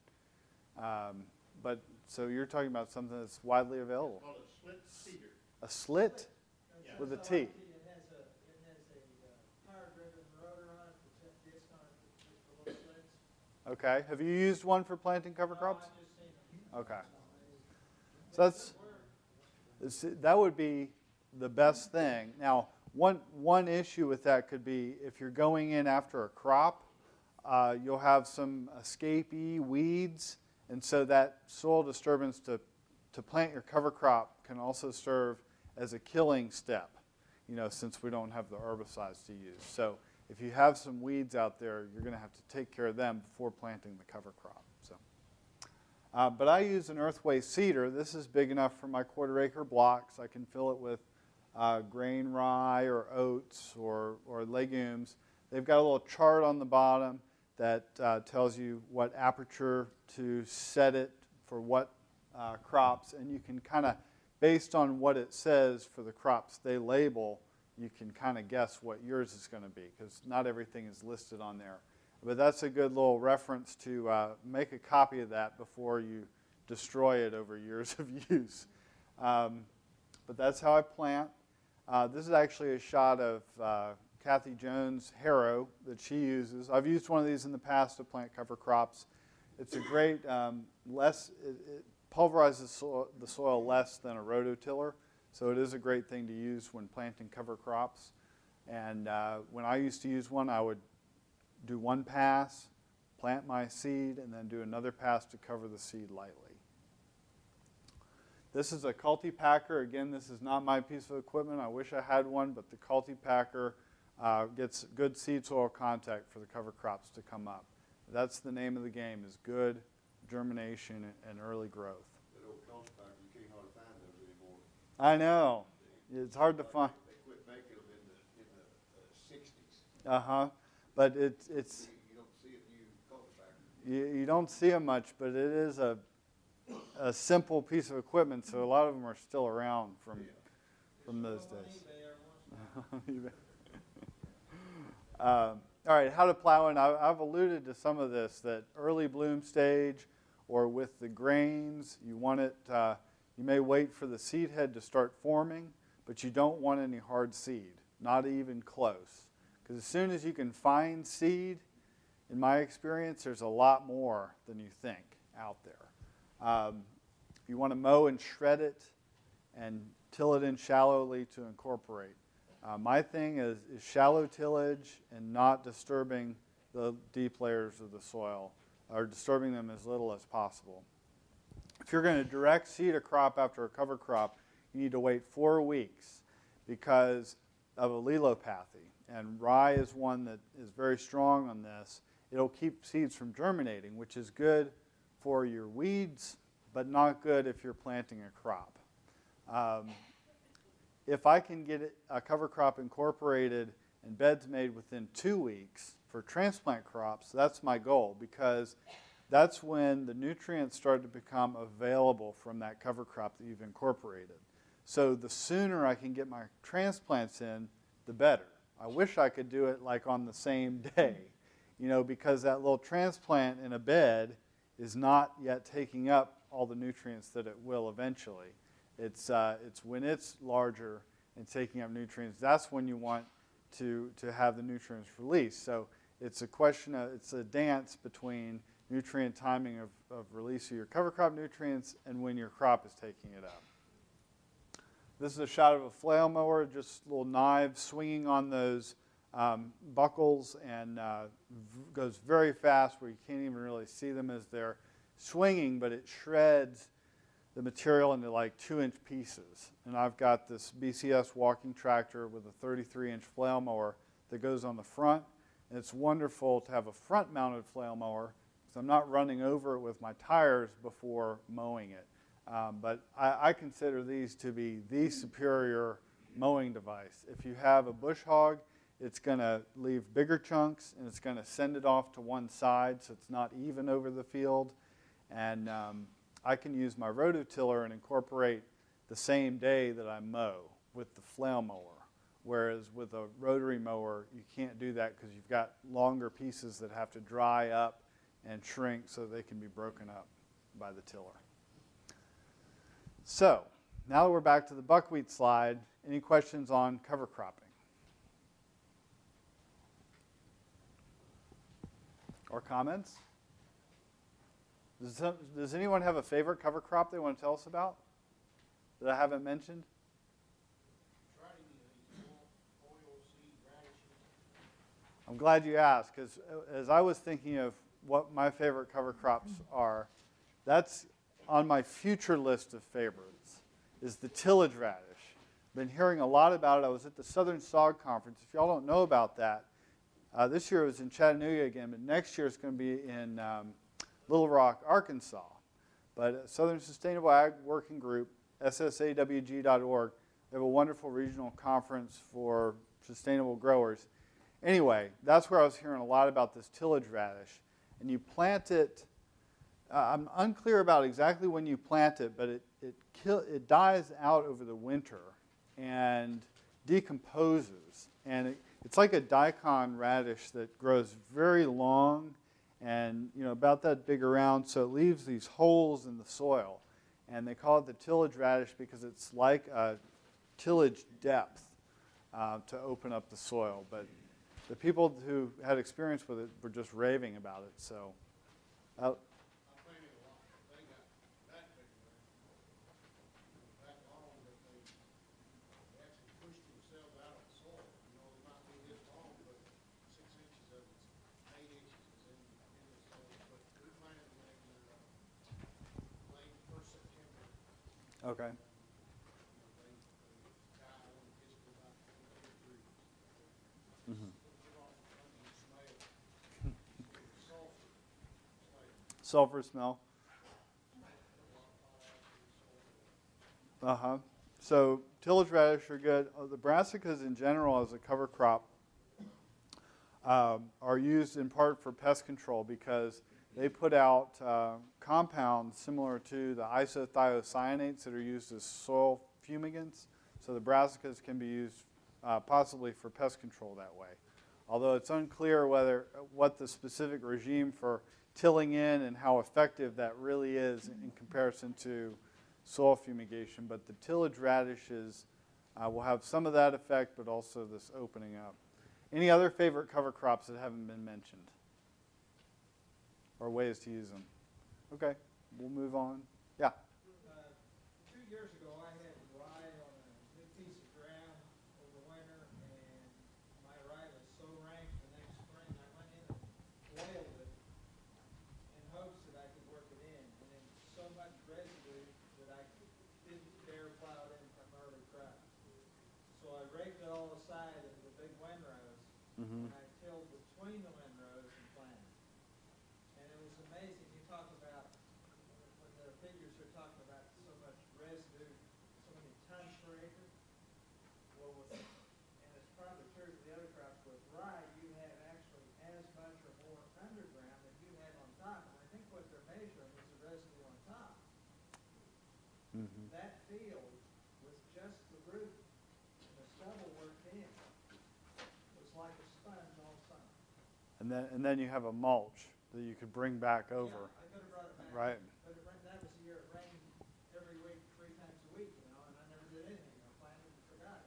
but so you're talking about something that's widely available. It's called a slit seeder. A slit with a T. It has a power-driven rotor on it, with a disc on it, with the little slits. Okay. Have you used one for planting cover crops? I just seen them. Okay. So that would be the best thing. Now, one issue with that could be if you're going in after a crop, you'll have some escapee weeds, and so that soil disturbance to plant your cover crop can also serve as a killing step, since we don't have the herbicides to use. So if you have some weeds out there, you're going to have to take care of them before planting the cover crop. So. But I use an earthway seeder. This is big enough for my quarter-acre blocks. I can fill it with grain rye or oats or legumes. They've got a little chart on the bottom that tells you what aperture to set it for what crops. And you can kind of, based on what it says for the crops they label, you can kind of guess what yours is going to be because not everything is listed on there. But that's a good little reference to make a copy of that before you destroy it over years of use. But that's how I plant. This is actually a shot of Kathy Jones' harrow that she uses. I've used one of these in the past to plant cover crops. It's a great, it pulverizes the soil less than a rototiller, so it is a great thing to use when planting cover crops. And when I used to use one, I would do one pass, plant my seed, and then do another pass to cover the seed lightly. This is a cultipacker. Again, this is not my piece of equipment. I wish I had one, but the cultipacker gets good seed soil contact for the cover crops to come up. That's the name of the game, is good germination and early growth. That old cultipacker, you can't hardly find those anymore. I know. It's hard to find. They quit making them in the 60s. Uh-huh. But it's You don't see a new cultipacker. you don't see them much, but it is a simple piece of equipment, so a lot of them are still around from those days. All right, how to plow, and I've alluded to some of this, that early bloom stage or with the grains, you want it, you may wait for the seed head to start forming, but you don't want any hard seed, not even close. Because as soon as you can find seed, in my experience, there's a lot more than you think out there. You want to mow and shred it and till it in shallowly to incorporate. My thing is shallow tillage and not disturbing the deep layers of the soil, or disturbing them as little as possible. If you're going to direct seed a crop after a cover crop, you need to wait 4 weeks because of allelopathy. And rye is one that is very strong on this. It'll keep seeds from germinating, which is good for your weeds, but not good if you're planting a crop. If I can get a cover crop incorporated and beds made within 2 weeks for transplant crops, that's my goal, because that's when the nutrients start to become available from that cover crop that you've incorporated. So the sooner I can get my transplants in, the better. I wish I could do it like on the same day, you know, because that little transplant in a bed is not yet taking up all the nutrients that it will eventually. It's when it's larger and taking up nutrients, that's when you want to have the nutrients released. So it's a question of, it's a dance between nutrient timing of release of your cover crop nutrients and when your crop is taking it up. This is a shot of a flail mower, just little knives swinging on those buckles, and goes very fast where you can't even really see them as they're swinging, but it shreds the material into like 2-inch pieces. And I've got this BCS walking tractor with a 33-inch flail mower that goes on the front. And it's wonderful to have a front-mounted flail mower because I'm not running over it with my tires before mowing it. But I consider these to be the superior mowing device. If you have a bush hog, it's going to leave bigger chunks and it's going to send it off to one side so it's not even over the field. And I can use my rototiller and incorporate the same day that I mow with the flail mower. Whereas with a rotary mower, you can't do that because you've got longer pieces that have to dry up and shrink so they can be broken up by the tiller. So now that we're back to the buckwheat slide, any questions on cover cropping? Or comments? Does anyone have a favorite cover crop they want to tell us about that I haven't mentioned? I'm glad you asked, because as I was thinking of what my favorite cover crops are, that's on my future list of favorites, is the tillage radish. Been hearing a lot about it. I was at the Southern Sod Conference. If y'all don't know about that, this year it was in Chattanooga again, but next year it's going to be in Little Rock, Arkansas. But Southern Sustainable Ag Working Group, ssawg.org, they have a wonderful regional conference for sustainable growers. Anyway, that's where I was hearing a lot about this tillage radish. And you plant it, I'm unclear about exactly when you plant it, but it dies out over the winter and decomposes. And it's like a daikon radish that grows very long and about that big around, so it leaves these holes in the soil. And they call it the tillage radish because it's like a tillage depth to open up the soil. But the people who had experience with it were just raving about it. So, I planted a lot. They got that big that long that they actually pushed themselves out of the soil. They might be this long, but 6 inches of it's 8 inches is in the soil. But we planted them in late 1st September. okay. They died on just about 2 degrees. Mm-hmm. Sulfur. Sulfur smell. So tillage radish are good. The brassicas in general as a cover crop are used in part for pest control because they put out compounds similar to the isothiocyanates that are used as soil fumigants. So the brassicas can be used possibly for pest control that way. Although it's unclear what the specific regime for tilling in and how effective that really is in comparison to soil fumigation. But the tillage radishes will have some of that effect, but also this opening up. Any other favorite cover crops that haven't been mentioned? Or ways to use them? Okay, we'll move on. Yeah? 2 years ago, I had rye on a new piece of ground over winter, and my rye was so rank the next spring, I went in and flailed it in hopes that I could work it in. And then so much residue that I didn't dare plow it in from early crop. So I raked it all aside into the big windrows, and I tilled between the windrows and planted. And it was amazing. You talk about, when the figures are talking about so much residue, so many tons per acre. Well, and it's probably true for the other crops, with rye, you have actually as much or more underground than you have on top. And I think what they're measuring is the residue on top. That field with just the root and the stubble worked in and then you have a mulch that you could bring back over. Yeah, I could have brought it back. Right. But that was the year it rained every week, 3 times a week, and I never did anything. I planted and forgot.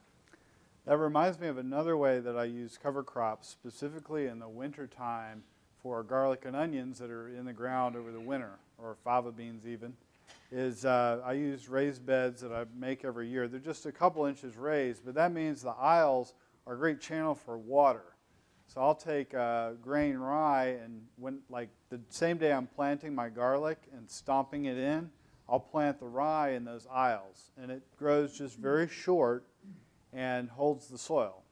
That reminds me of another way that I use cover crops, specifically in the winter time for garlic and onions that are in the ground over the winter, or fava beans even, is I use raised beds that I make every year. They're just a couple inches raised, but that means the aisles are a great channel for water. So I'll take grain rye, and like the same day I'm planting my garlic and stomping it in, I'll plant the rye in those aisles, and it grows just very short and holds the soil.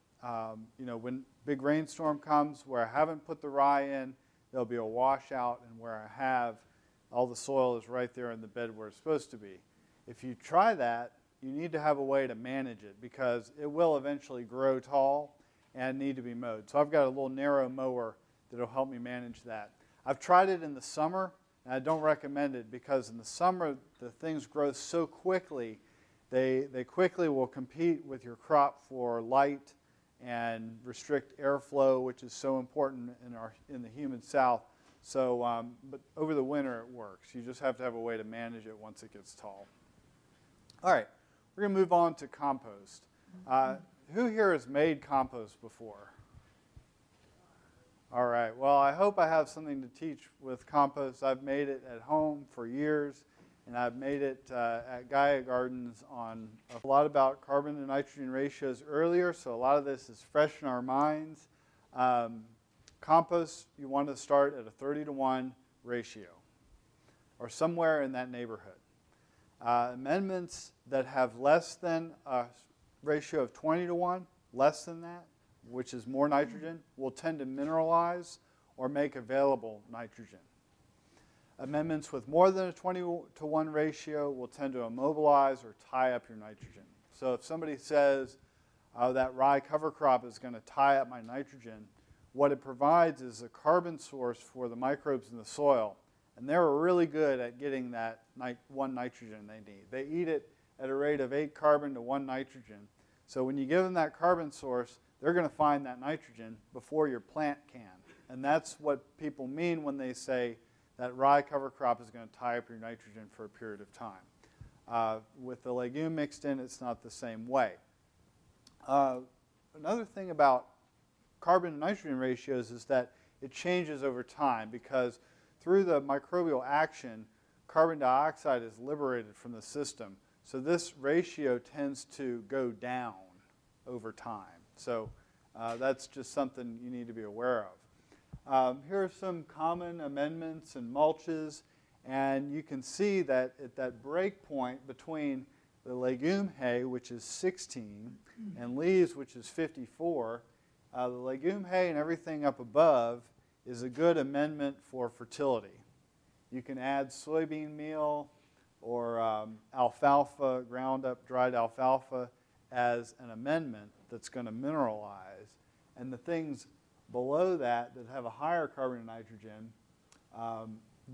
When big rainstorm comes where I haven't put the rye in, there'll be a washout, and where I have, all the soil is right there in the bed where it's supposed to be. If you try that, you need to have a way to manage it, because it will eventually grow tall and need to be mowed. So I've got a little narrow mower that'll help me manage that. I've tried it in the summer, and I don't recommend it, because in the summer the things grow so quickly, they quickly will compete with your crop for light and restrict airflow, which is so important in the humid South. So, but over the winter it works. You just have to have a way to manage it once it gets tall. All right, we're going to move on to compost. Who here has made compost before? All right, well, I hope I have something to teach with compost. I've made it at home for years, and I've made it at Gaia Gardens on a lot about carbon to nitrogen ratios earlier, so a lot of this is fresh in our minds. Compost, you want to start at a 30-to-1 ratio, or somewhere in that neighborhood. Amendments that have less than a ratio of 20-to-1, less than that, which is more nitrogen, will tend to mineralize or make available nitrogen. Amendments with more than a 20-to-1 ratio will tend to immobilize or tie up your nitrogen. So if somebody says, oh, that rye cover crop is going to tie up my nitrogen, what it provides is a carbon source for the microbes in the soil. And they're really good at getting that 1 nitrogen they need. They eat it at a rate of 8 carbon to 1 nitrogen. So when you give them that carbon source, they're going to find that nitrogen before your plant can. And that's what people mean when they say that rye cover crop is going to tie up your nitrogen for a period of time. With the legume mixed in, it's not the same way. Another thing about carbon to nitrogen ratios is that it changes over time, because through the microbial action, carbon dioxide is liberated from the system. So this ratio tends to go down over time. So that's just something you need to be aware of. Here are some common amendments and mulches, and you can see that at that break point between the legume hay, which is 16, and leaves, which is 54, the legume hay and everything up above is a good amendment for fertility. You can add soybean meal or alfalfa, ground up dried alfalfa, as an amendment that's going to mineralize. And the things below that have a higher carbon and nitrogen,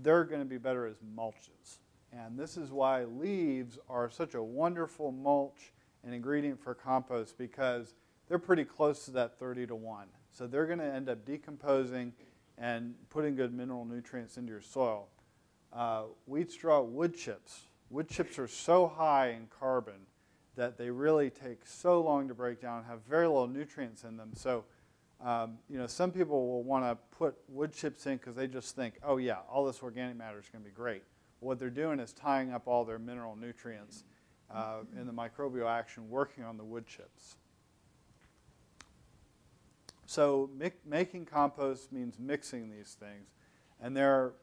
they're going to be better as mulches. And this is why leaves are such a wonderful mulch and ingredient for compost, because they're pretty close to that 30-to-1. So they're going to end up decomposing and putting good mineral nutrients into your soil. Wheat straw wood chips. Wood chips are so high in carbon that they really take so long to break down and have very little nutrients in them. So, some people will want to put wood chips in because they just think, oh yeah, all this organic matter is going to be great. What they're doing is tying up all their mineral nutrients in the microbial action working on the wood chips. So making compost means mixing these things. And there are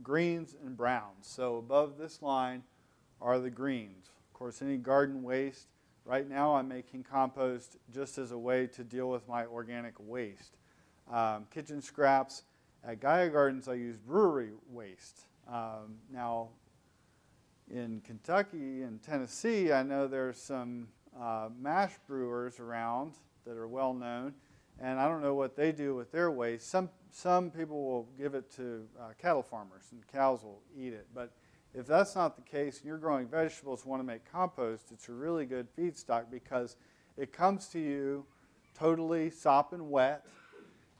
greens and browns. So above this line are the greens. Of course, any garden waste. Right now I'm making compost just as a way to deal with my organic waste. Kitchen scraps. At Gaia Gardens I use brewery waste. Now in Kentucky and Tennessee I know there's some mash brewers around that are well known. And I don't know what they do with their waste. Some people will give it to cattle farmers, and cows will eat it. But if that's not the case, and you're growing vegetables and want to make compost, it's a really good feedstock because it comes to you totally sopping wet,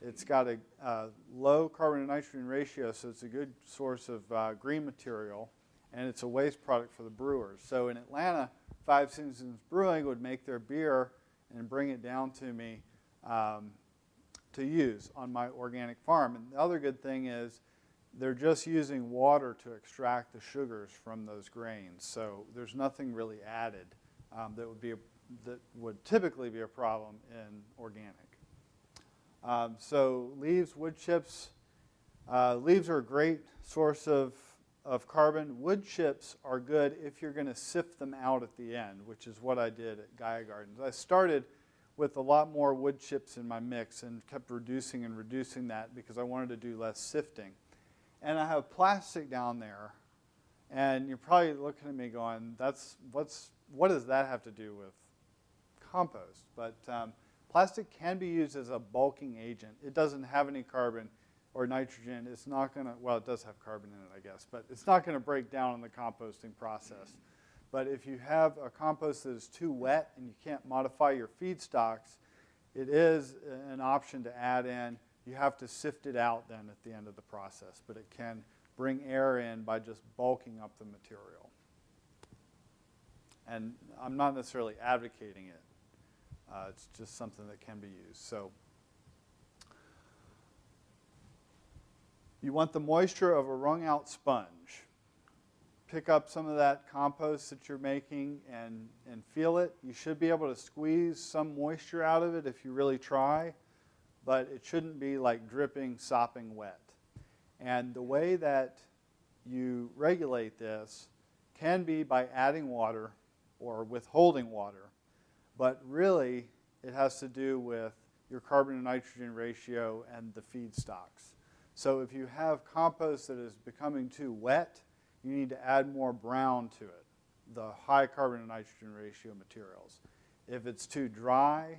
It's got a low carbon to nitrogen ratio, so it's a good source of green material, and it's a waste product for the brewers. So in Atlanta, Five Seasons Brewing would make their beer and bring it down to me to use on my organic farm. And the other good thing is they're just using water to extract the sugars from those grains. So there's nothing really added that would typically be a problem in organic. So leaves, wood chips. Leaves are a great source of carbon. Wood chips are good if you're going to sift them out at the end, which is what I did at Gaia Gardens. I started with a lot more wood chips in my mix and kept reducing and reducing that because I wanted to do less sifting. And I have plastic down there, and you're probably looking at me going, what does that have to do with compost? But plastic can be used as a bulking agent. It doesn't have any carbon or nitrogen. It's not going to, well, it does have carbon in it, I guess, but it's not going to break down in the composting process. But if you have a compost that is too wet and you can't modify your feedstocks, it is an option to add in. You have to sift it out then at the end of the process, but it can bring air in by just bulking up the material. And I'm not necessarily advocating it. It's just something that can be used. So you want the moisture of a wrung out sponge. Pick up some of that compost that you're making and feel it. You should be able to squeeze some moisture out of it if you really try, but it shouldn't be like dripping, sopping wet. And the way that you regulate this can be by adding water or withholding water, but really it has to do with your carbon to nitrogen ratio and the feedstocks. So if you have compost that is becoming too wet, you need to add more brown to it, the high carbon to nitrogen ratio materials. If it's too dry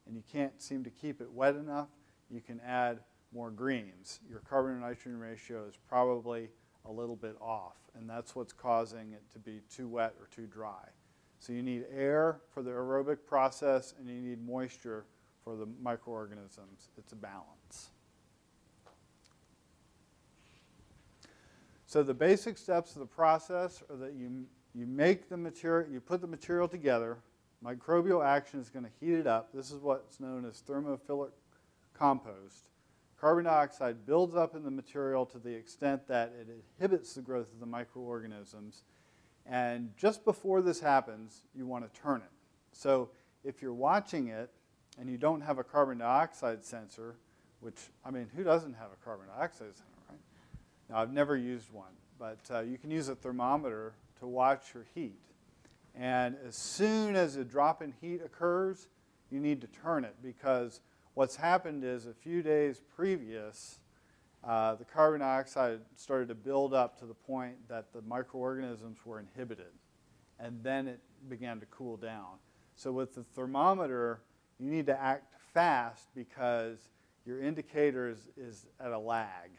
and you can't seem to keep it wet enough, you can add more greens. Your carbon to nitrogen ratio is probably a little bit off, and that's what's causing it to be too wet or too dry. So you need air for the aerobic process, and you need moisture for the microorganisms. It's a balance. So the basic steps of the process are that you make the material, you put the material together. Microbial action is going to heat it up. This is what's known as thermophilic compost. Carbon dioxide builds up in the material to the extent that it inhibits the growth of the microorganisms. And just before this happens, you want to turn it. So if you're watching it and you don't have a carbon dioxide sensor, which, I mean, who doesn't have a carbon dioxide sensor, right? Now, I've never used one, but you can use a thermometer to watch your heat. And as soon as a drop in heat occurs, you need to turn it, because what's happened is a few days previous, the carbon dioxide started to build up to the point that the microorganisms were inhibited, and then it began to cool down. So with the thermometer, you need to act fast because your indicator is at a lag.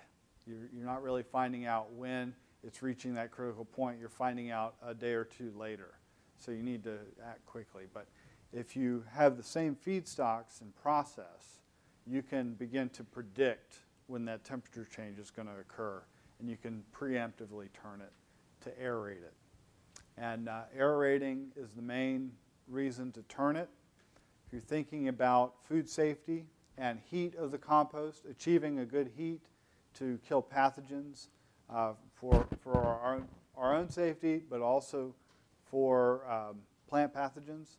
You're not really finding out when it's reaching that critical point. You're finding out a day or two later. So you need to act quickly. But if you have the same feedstocks and process, you can begin to predict when that temperature change is going to occur, and you can preemptively turn it to aerate it. And aerating is the main reason to turn it. If you're thinking about food safety and heat of the compost, achieving a good heat to kill pathogens for our own safety, but also for plant pathogens,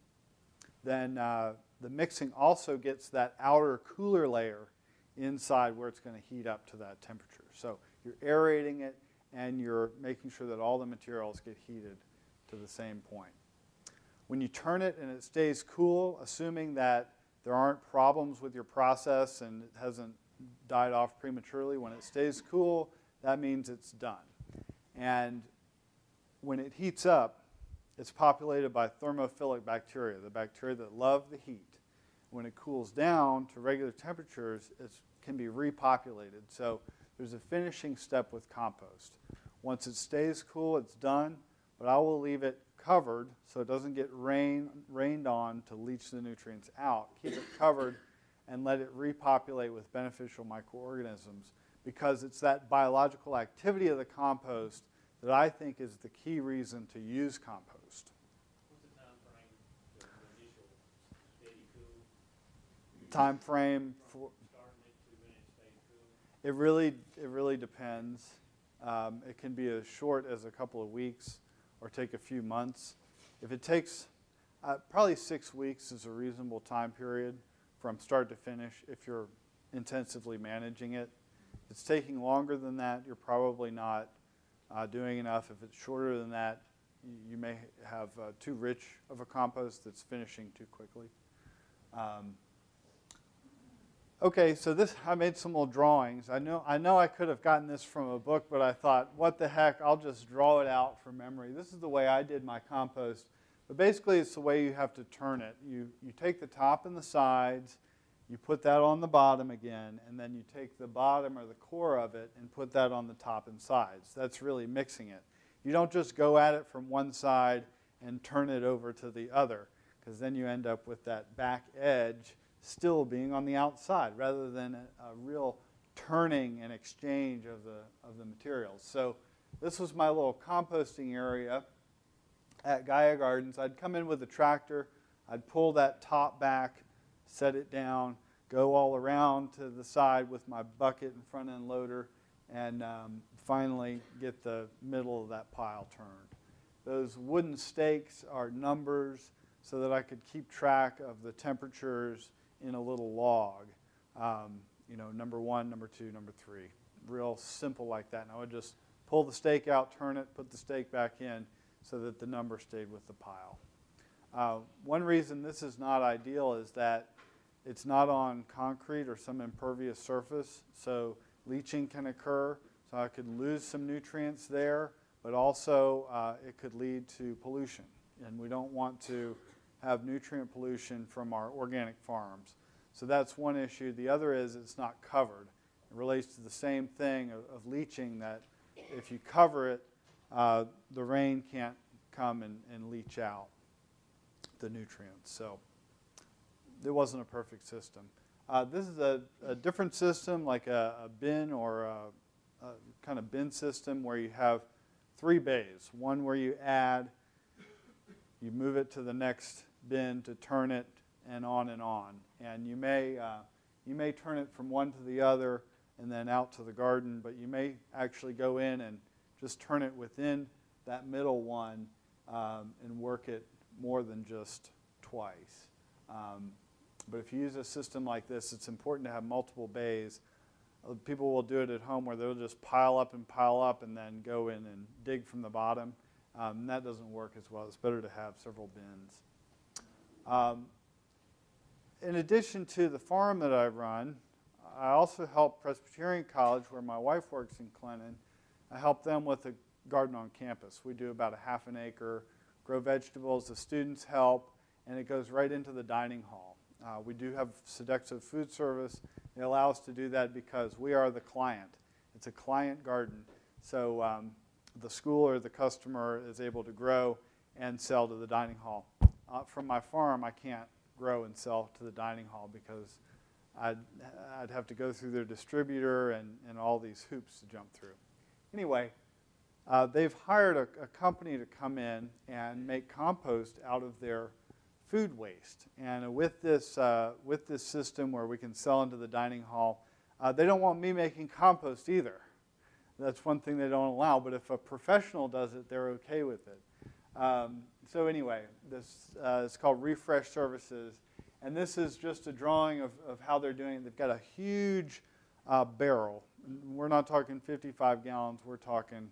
then the mixing also gets that outer cooler layer inside where it's going to heat up to that temperature. So you're aerating it, and you're making sure that all the materials get heated to the same point. When you turn it and it stays cool, assuming that there aren't problems with your process and it hasn't died off prematurely, when it stays cool, that means it's done. And when it heats up, it's populated by thermophilic bacteria, the bacteria that love the heat. When it cools down to regular temperatures, it can be repopulated. So there's a finishing step with compost. Once it stays cool, it's done, but I will leave it covered so it doesn't get rained on to leach the nutrients out. Keep it covered and let it repopulate with beneficial microorganisms, because it's that biological activity of the compost that I think is the key reason to use compost. What's the time frame for the initial steady cool? Time frame for Starting it to when it stays cool? it really depends. It can be as short as a couple of weeks or take a few months. If it takes probably 6 weeks is a reasonable time period from start to finish if you're intensively managing it. If it's taking longer than that, you're probably not doing enough. If it's shorter than that, you may have too rich of a compost that's finishing too quickly. Okay, so I made some little drawings. I know I could have gotten this from a book, but I thought, what the heck, I'll just draw it out from memory. This is the way I did my compost. But basically, it's the way you have to turn it. You take the top and the sides, you put that on the bottom again, and then you take the bottom or the core of it and put that on the top and sides. That's really mixing it. You don't just go at it from one side and turn it over to the other, because then you end up with that back edge still being on the outside rather than a real turning and exchange of the materials. So this was my little composting area at Gaia Gardens. I'd come in with a tractor, I'd pull that top back, set it down, go all around to the side with my bucket and front end loader, and finally get the middle of that pile turned. Those wooden stakes are numbers so that I could keep track of the temperatures in a little log. Number 1, number 2, number 3. Real simple like that. And I would just pull the stake out, turn it, put the stake back in so that the number stayed with the pile. One reason this is not ideal is that it's not on concrete or some impervious surface, so leaching can occur. So I could lose some nutrients there, but also it could lead to pollution. And we don't want to have nutrient pollution from our organic farms. So that's one issue. The other is it's not covered. It relates to the same thing of leaching, that if you cover it, the rain can't come and leach out the nutrients. So it wasn't a perfect system. This is a different system, like a bin or a kind of bin system where you have 3 bays. One where you add, you move it to the next bin to turn it, and on and on. And you may turn it from one to the other and then out to the garden, but you may actually go in and just turn it within that middle one and work it more than just twice. But if you use a system like this, it's important to have multiple bays. People will do it at home where they'll just pile up and then go in and dig from the bottom. And that doesn't work as well. It's better to have several bins. In addition to the farm that I run, I also help Presbyterian College, where my wife works in Clinton. I help them with a garden on campus. We do about a half an acre, grow vegetables. The students help, and it goes right into the dining hall. We do have Sodexo food service. They allow us to do that because we are the client. It's a client garden. So the school or the customer is able to grow and sell to the dining hall. From my farm, I can't grow and sell to the dining hall because I'd have to go through their distributor and all these hoops to jump through. Anyway, they've hired a company to come in and make compost out of their food waste. And with this system where we can sell into the dining hall, they don't want me making compost either. That's one thing they don't allow, but if a professional does it, they're okay with it. So anyway, this is called Refresh Services, and this is just a drawing of how they're doing it. They've got a huge barrel. We're not talking 55 gallons. We're talking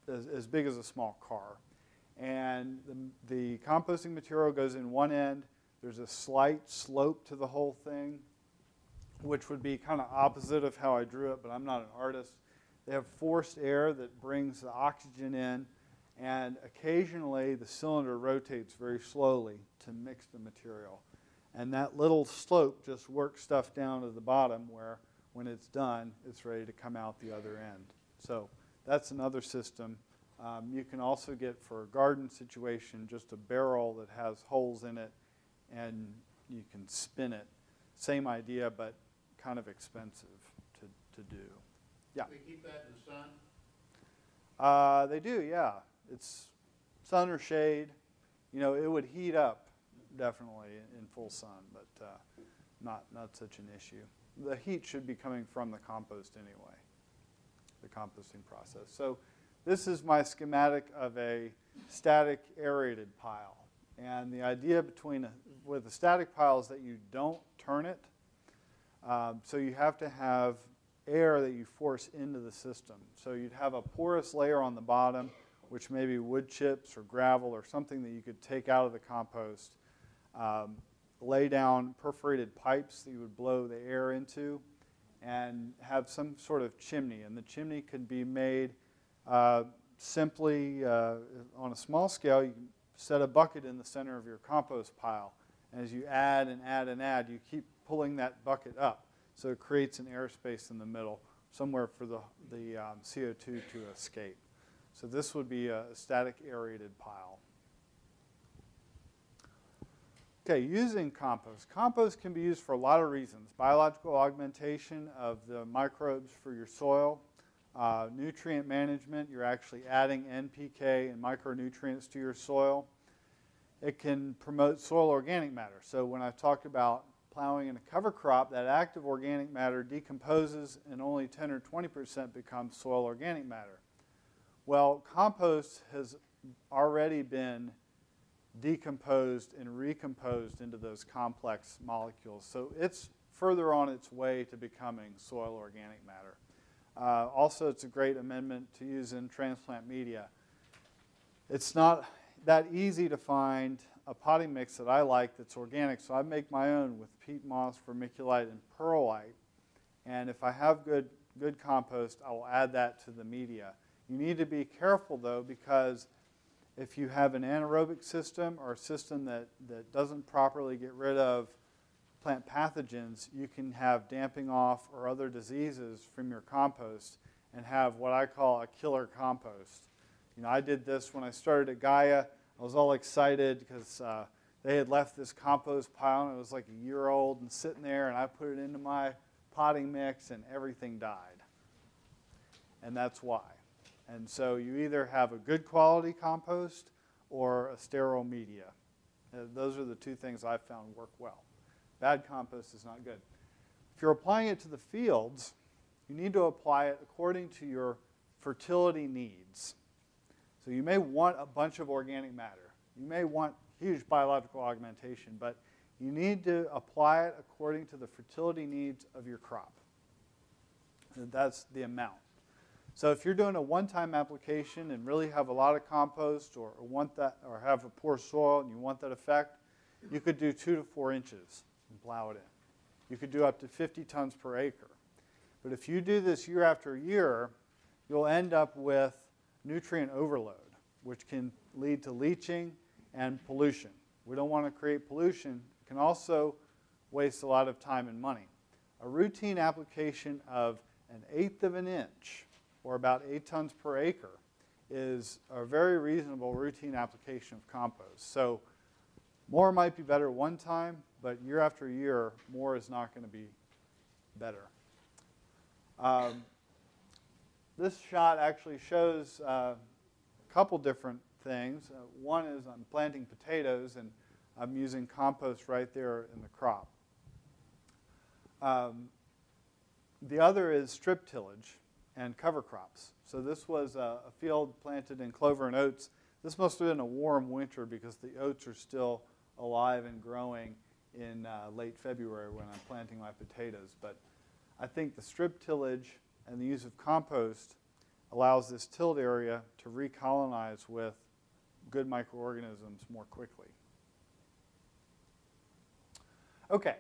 as big as a small car. And the composting material goes in one end. There's a slight slope to the whole thing, which would be kind of opposite of how I drew it, but I'm not an artist. They have forced air that brings the oxygen in, and occasionally the cylinder rotates very slowly to mix the material. And that little slope just works stuff down to the bottom where when it's done, it's ready to come out the other end. So that's another system. You can also get, for a garden situation, just a barrel that has holes in it, and you can spin it. Same idea, but kind of expensive to do. Yeah. We keep that in the sun? They do, yeah. It's sun or shade. You know, it would heat up definitely in full sun, but not such an issue. The heat should be coming from the compost anyway, the composting process. So this is my schematic of a static aerated pile. And the idea with a static pile is that you don't turn it. So you have to have air that you force into the system. So you'd have a porous layer on the bottom, which may be wood chips or gravel or something that you could take out of the compost. Lay down perforated pipes that you would blow the air into, and have some sort of chimney. And the chimney could be made simply on a small scale. You can set a bucket in the center of your compost pile. And as you add and add and add, you keep pulling that bucket up. So it creates an airspace in the middle, somewhere for the CO2 to escape. So this would be a static aerated pile. Okay, using compost. Compost can be used for a lot of reasons. Biological augmentation of the microbes for your soil. Nutrient management, you're actually adding NPK and micronutrients to your soil. It can promote soil organic matter. So when I talked about plowing in a cover crop, that active organic matter decomposes and only 10 or 20% becomes soil organic matter. Well, compost has already been decomposed and recomposed into those complex molecules. So it's further on its way to becoming soil organic matter. Also, it's a great amendment to use in transplant media. It's not that easy to find a potting mix that I like that's organic, so I make my own with peat moss, vermiculite, and perlite. And if I have good compost, I will add that to the media. You need to be careful, though, because if you have an anaerobic system or a system that doesn't properly get rid of plant pathogens, you can have damping off or other diseases from your compost and have what I call a killer compost. You know, I did this when I started at Gaia. I was all excited because they had left this compost pile, and it was like a year old and sitting there, and I put it into my potting mix, and everything died. And that's why. And so you either have a good quality compost or a sterile media. Those are the two things I've found work well. Bad compost is not good. If you're applying it to the fields, you need to apply it according to your fertility needs. So you may want a bunch of organic matter. You may want huge biological augmentation, but you need to apply it according to the fertility needs of your crop. And that's the amount. So if you're doing a one-time application and really have a lot of compost or have a poor soil and you want that effect, you could do 2 to 4 inches and plow it in. You could do up to 50 tons per acre. But if you do this year after year, you'll end up with nutrient overload, which can lead to leaching and pollution. We don't want to create pollution. It can also waste a lot of time and money. A routine application of 1/8 of an inch, or about 8 tons per acre, is a very reasonable routine application of compost. So more might be better one time, but year after year, more is not going to be better. This shot actually shows a couple different things. One is I'm planting potatoes, and I'm using compost right there in the crop. The other is strip tillage and cover crops. So this was a field planted in clover and oats. This must have been a warm winter because the oats are still alive and growing in late February when I'm planting my potatoes. But I think the strip tillage and the use of compost allows this tilled area to recolonize with good microorganisms more quickly. Okay,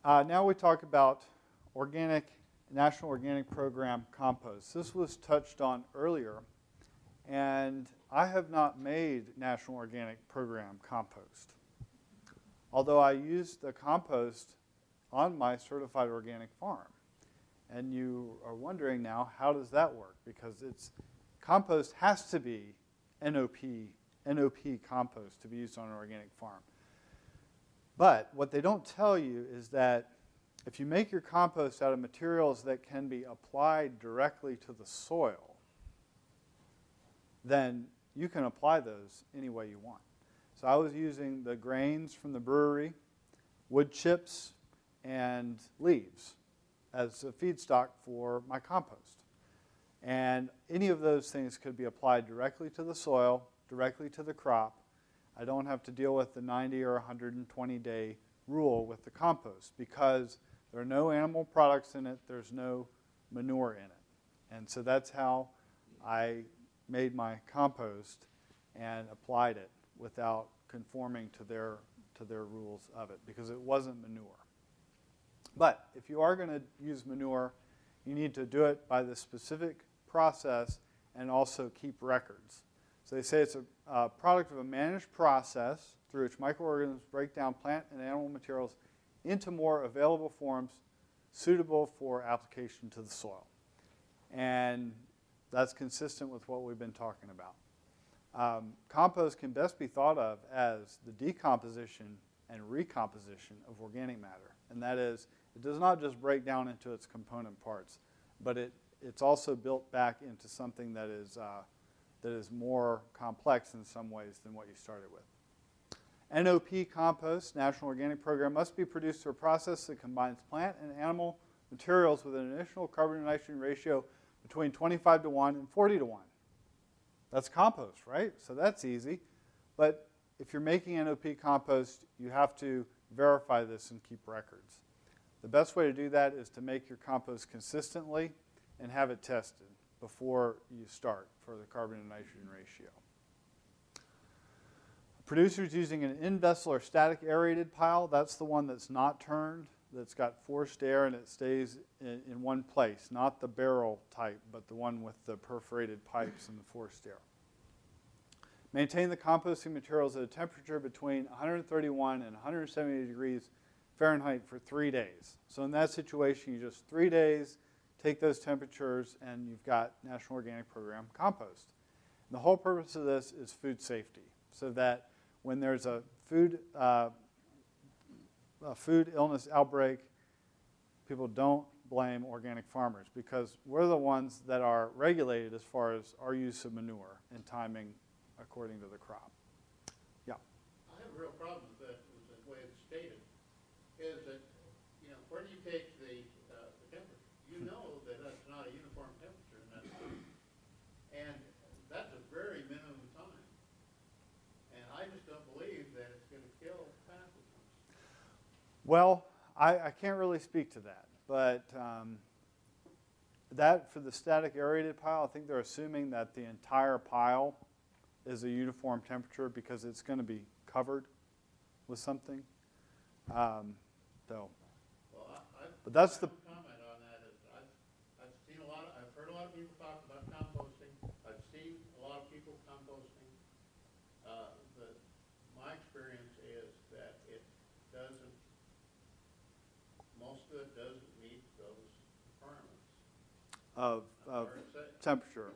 now we talk about National Organic Program compost. This was touched on earlier, and I have not made National Organic Program compost. Although I used the compost on my certified organic farm. And you are wondering now, how does that work? Because compost has to be NOP compost to be used on an organic farm. But what they don't tell you is that if you make your compost out of materials that can be applied directly to the soil, then you can apply those any way you want. So I was using the grains from the brewery, wood chips, and leaves as a feedstock for my compost. And any of those things could be applied directly to the soil, directly to the crop. I don't have to deal with the 90 or 120-day rule with the compost because there are no animal products in it, there's no manure in it. And so that's how I made my compost and applied it without conforming to their rules of it because it wasn't manure. But if you are going to use manure, you need to do it by the specific process and also keep records. So they say it's a product of a managed process through which microorganisms break down plant and animal materials into more available forms suitable for application to the soil. And that's consistent with what we've been talking about. Compost can best be thought of as the decomposition and recomposition of organic matter. And that is, it does not just break down into its component parts, but it's also built back into something that is more complex in some ways than what you started with. NOP compost, National Organic Program, must be produced through a process that combines plant and animal materials with an initial carbon to nitrogen ratio between 25 to 1 and 40 to 1. That's compost, right? So that's easy. But if you're making NOP compost, you have to verify this and keep records. The best way to do that is to make your compost consistently and have it tested before you start for the carbon to nitrogen ratio. Producers using an in-vessel or static aerated pile, that's the one that's not turned, that's got forced air and it stays in one place, not the barrel type, but the one with the perforated pipes and the forced air. Maintain the composting materials at a temperature between 131 and 170 degrees Fahrenheit for 3 days. So in that situation, you just 3 days, take those temperatures, and you've got National Organic Program compost. And the whole purpose of this is food safety, so that when there's a food illness outbreak, people don't blame organic farmers because we're the ones that are regulated as far as our use of manure and timing according to the crop. Yeah. I have a real problem with that, with the way it's stated, is that, where do you take the temperature? You know that that's not a uniform temperature in that time. And that's a very minimum time. And I just don't believe that it's going to kill pathogens. Well, I can't really speak to that, but that for the static aerated pile, I think they're assuming that the entire pile is a uniform temperature because it's going to be covered with something. But that's the comment on that is I've heard a lot of people talk about composting. I've seen a lot of people composting. My experience is that most of it doesn't meet those requirements of temperature.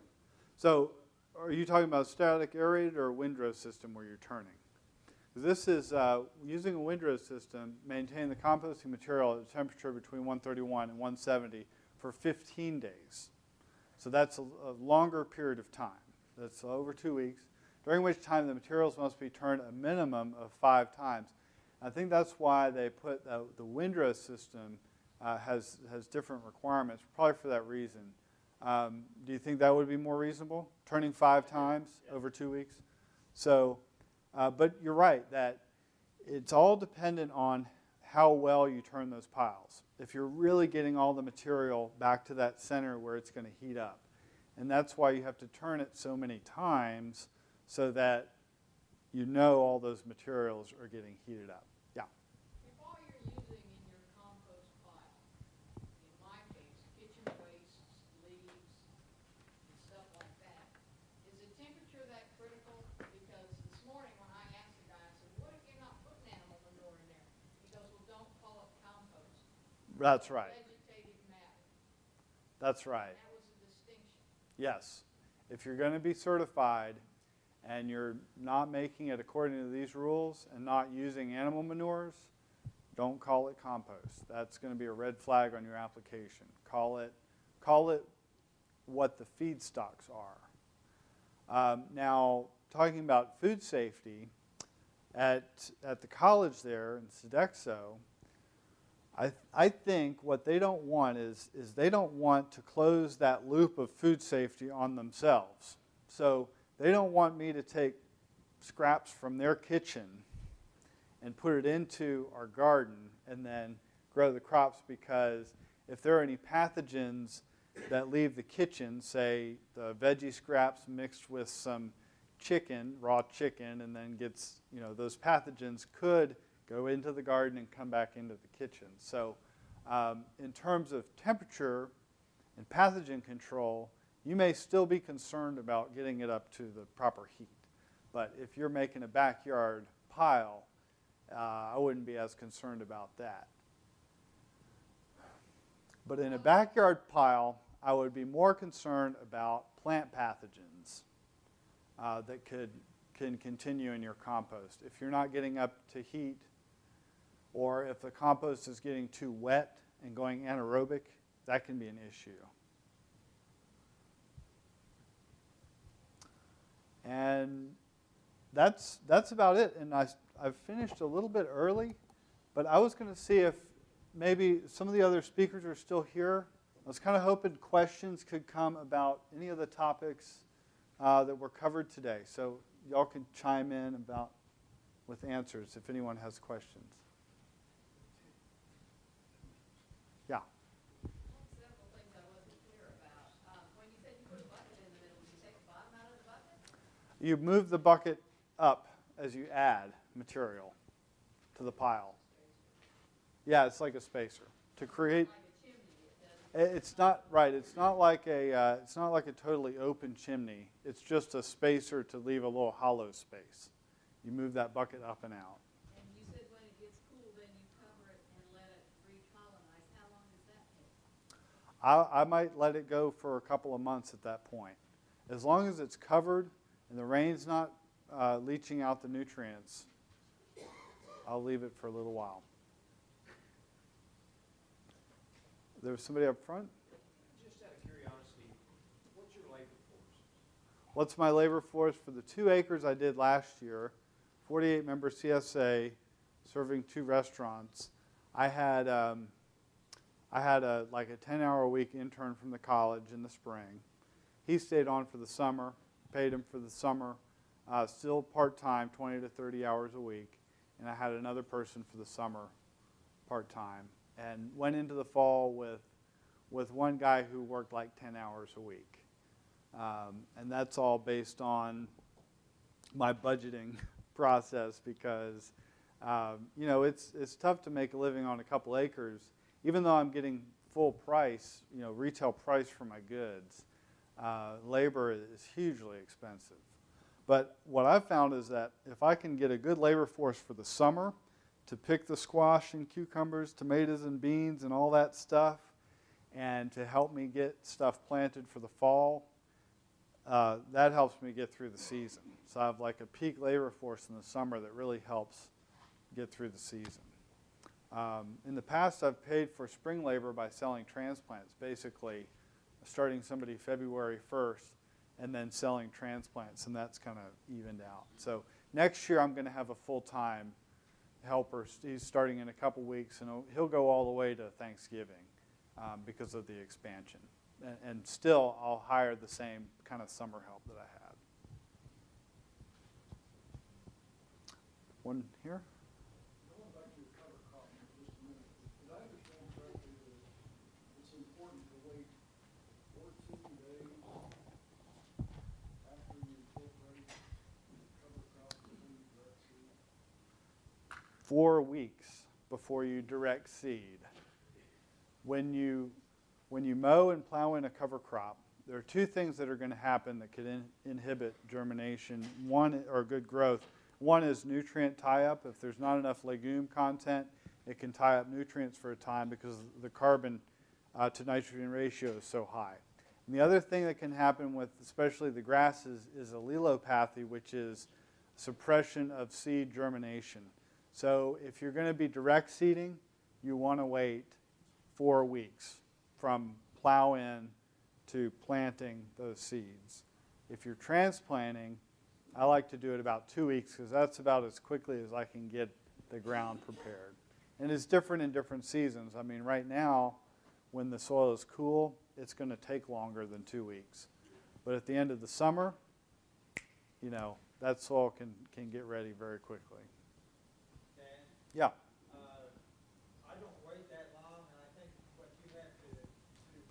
So are you talking about static aerated or a windrow system where you're turning? This is using a windrow system, maintain the composting material at a temperature between 131 and 170 for 15 days. So that's a longer period of time. That's over 2 weeks, during which time the materials must be turned a minimum of 5 times. I think that's why they put the windrow system has different requirements, probably for that reason. Do you think that would be more reasonable, turning 5 times over 2 weeks? So. But you're right that it's all dependent on how well you turn those piles. If you're really getting all the material back to that center where it's going to heat up. And that's why you have to turn it so many times so that you know all those materials are getting heated up. Yeah? If all you're using in your compost pile, in my case, kitchen wastes, leaves, and stuff like that, is the temperature that critical? Because this morning when I asked the guy, I said, what if you're not putting animal manure in there? He goes, well, don't call it compost. That's right. Vegetative matter. That's right. That was a distinction. Yes. If you're going to be certified and you're not making it according to these rules and not using animal manures, don't call it compost. That's going to be a red flag on your application. Call it what the feedstocks are. Now, talking about food safety, at the college there in Sodexo, I think what they don't want is they don't want to close that loop of food safety on themselves. So they don't want me to take scraps from their kitchen and put it into our garden and then grow the crops, because if there are any pathogens that leave the kitchen, say the veggie scraps mixed with some chicken, raw chicken, and then gets, those pathogens could go into the garden and come back into the kitchen. So in terms of temperature and pathogen control, you may still be concerned about getting it up to the proper heat. But if you're making a backyard pile, I wouldn't be as concerned about that. But in a backyard pile, I would be more concerned about plant pathogens that can continue in your compost. If you're not getting up to heat, or if the compost is getting too wet and going anaerobic, that can be an issue. And that's about it. And I've finished a little bit early, but I was going to see if maybe some of the other speakers are still here. I was kind of hoping questions could come about any of the topics that were covered today. So y'all can chime in with answers if anyone has questions. Yeah. Several things I wasn't clear about. When you said you put a bucket in the middle, did you take the bottom out of the bucket? You move the bucket up as you add material to the pile. Yeah, it's like a spacer to create. Like a chimney, It's not right. It's not like a totally open chimney. It's just a spacer to leave a little hollow space. You move that bucket up and out. And you said when it gets cool, then you cover it and let it recolonize. How long does that take? I might let it go for a couple of months at that point. As long as it's covered and the rain's not leaching out the nutrients, I'll leave it for a little while. There was somebody up front? Just out of curiosity, what's your labor force? What's my labor force for the 2 acres I did last year? 48-member CSA, serving 2 restaurants. I had a 10-hour-a-week intern from the college in the spring. He stayed on for the summer, paid him for the summer, still part-time, 20 to 30 hours a week. And I had another person for the summer, part-time. And went into the fall with one guy who worked like 10 hours a week. And that's all based on my budgeting process, because it's tough to make a living on a couple acres, even though I'm getting full price, retail price for my goods. Labor is hugely expensive. But what I've found is that if I can get a good labor force for the summer to pick the squash and cucumbers, tomatoes and beans and all that stuff, and to help me get stuff planted for the fall, that helps me get through the season. So I have like a peak labor force in the summer that really helps get through the season. In the past, I've paid for spring labor by selling transplants, basically starting somebody February 1st and then selling transplants, and that's kind of evened out. So next year I'm going to have a full-time helper. He's starting in a couple weeks, and he'll go all the way to Thanksgiving because of the expansion. And still, I'll hire the same kind of summer help that I had. One here? Going back to your cover crop for just a minute, did I understand correctly that it's important to wait 14 days after you incorporate cover crop before you direct seed? 4 weeks before you direct seed. When you mow and plow in a cover crop, there are 2 things that are going to happen that could inhibit germination, or good growth. One is nutrient tie-up. If there's not enough legume content, it can tie up nutrients for a time because the carbon to nitrogen ratio is so high. And the other thing that can happen with especially the grasses is allelopathy, which is suppression of seed germination. So if you're going to be direct seeding, you want to wait 4 weeks from plow in to planting those seeds. If you're transplanting, I like to do it about 2 weeks because that's about as quickly as I can get the ground prepared. And it's different in different seasons. I mean, right now, when the soil is cool, it's going to take longer than 2 weeks. But at the end of the summer, you know, that soil can get ready very quickly. Dan, Yeah. I don't wait that long, and I think what you have to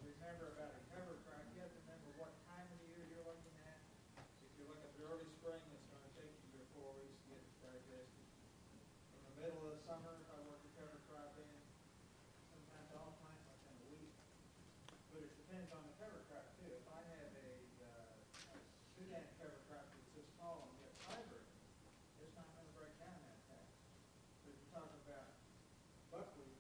remember about a cover crop, you have to remember what time of the year you're looking at. If you look at the early spring, it's going to take you your 4 weeks to get it digested. In the middle of the summer, if I work a cover crop in, sometimes I'll plant within a week. But it depends on the cover crop too. If I have a Sudan cover crop that's this tall and get fiber, it's not going to break down that fast. But if you're talking about buckwheat,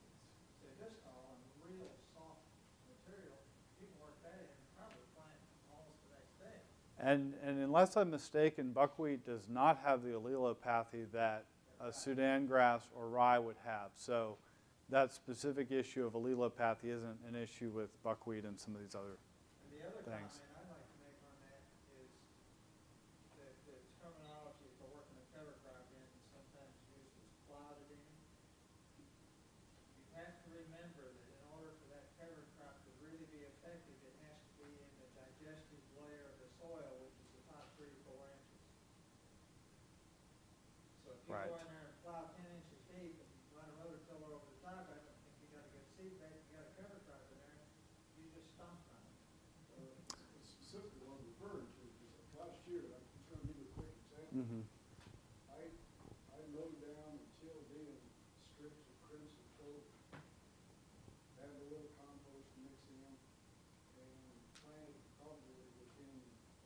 say this tall and real soft material, you can work that in and probably plant almost the next day. And unless I'm mistaken, buckwheat does not have the allelopathy that a Sudan grass or rye would have. So that specific issue of allelopathy isn't an issue with buckwheat and some of these other And the other things. comment I'd like to make on that is that the terminology for working a cover crop in is sometimes used as clouded in. You have to remember that in order for that cover crop to really be effective, it has to be in the digestive layer of the soil, which is the top 3 or 4 inches. So if you Right. go in there and plow 10 inches deep and run a rototiller over the top of it, and think you got a good seed bank, you got a cover crop in there, you just stomped on it. So It's specifically what I'm referring to, because last year, I'm just gonna give you a quick example. Mm-hmm. I mowed down and tilled in strips of crimson clover, added a little compost mix in, and planted probably within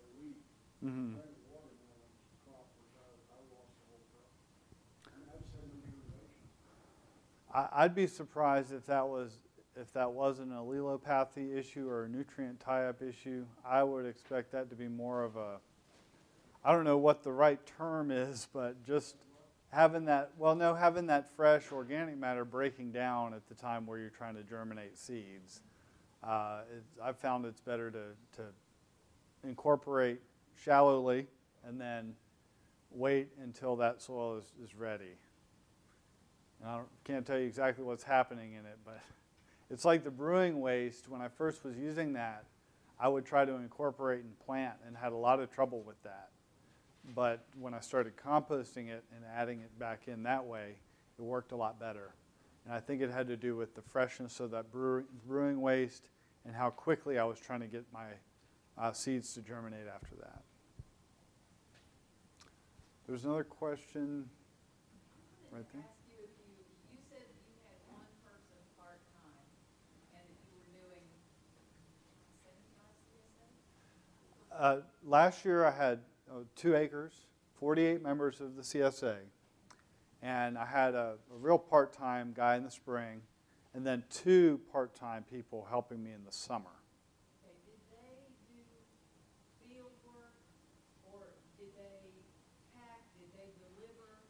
a week. Mm-hmm. Planted watermelon crop, which I lost the whole crop. And I just had no germination. I'd be surprised if that was an allelopathy issue or a nutrient tie-up issue. I would expect that to be more of a, I don't know what the right term is, but just having that, having that fresh organic matter breaking down at the time where you're trying to germinate seeds. I've found it's better to incorporate shallowly and then wait until that soil is ready. And I can't tell you exactly what's happening in it, but it's like the brewing waste. When I first was using that, I would try to incorporate and plant and had a lot of trouble with that. But when I started composting it and adding it back in that way, it worked a lot better. And I think it had to do with the freshness of that brewing waste and how quickly I was trying to get my seeds to germinate after that. There's another question right there. Ask you if you said that you had one person part-time and that you were doing 75 CSA? Last year I had 2 acres, 48 members of the CSA, and I had a real part-time guy in the spring, and then 2 part-time people helping me in the summer. Okay, did they do field work, or did they pack, did they deliver,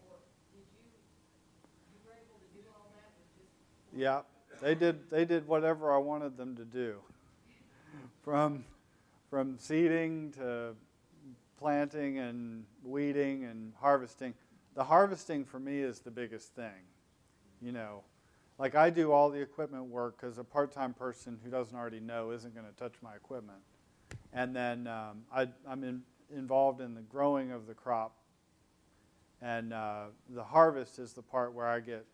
or did you were able to do all that with just? Yeah, they did whatever I wanted them to do, from seeding to planting and weeding and harvesting. The harvesting for me is the biggest thing. You know, like I do all the equipment work because a part-time person who doesn't already know isn't going to touch my equipment. And then I'm involved in the growing of the crop. And the harvest is the part where I get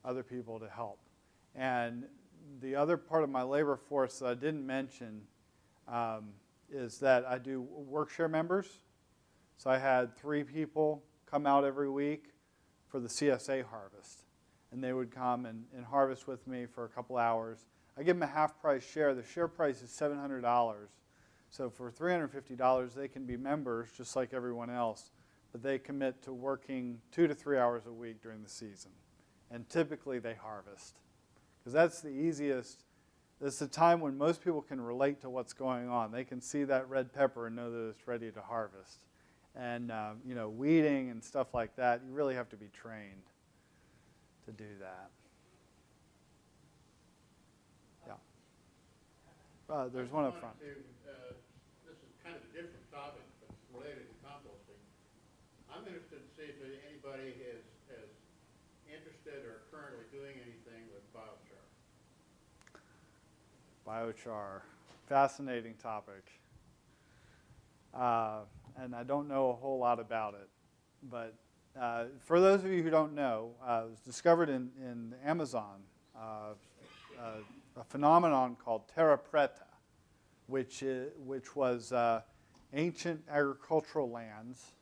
other people to help. And the other part of my labor force that I didn't mention is that I do work share members. So I had 3 people come out every week for the CSA harvest. And they would come and harvest with me for a couple hours. I give them a half-price share. The share price is $700. So for $350, they can be members just like everyone else. But they commit to working 2 to 3 hours a week during the season. And typically they harvest. Because that's the easiest It's a time when most people can relate to what's going on. They can see that red pepper and know that it's ready to harvest. And you know, weeding and stuff like that, you really have to be trained to do that. Yeah. There's one up front. This is kind of a different topic, but it's related to composting. I'm interested to see if anybody is interested or currently doing anything with biochar. Biochar, fascinating topic. And I don't know a whole lot about it. But for those of you who don't know, it was discovered in the Amazon, a phenomenon called terra preta, which was ancient agricultural lands,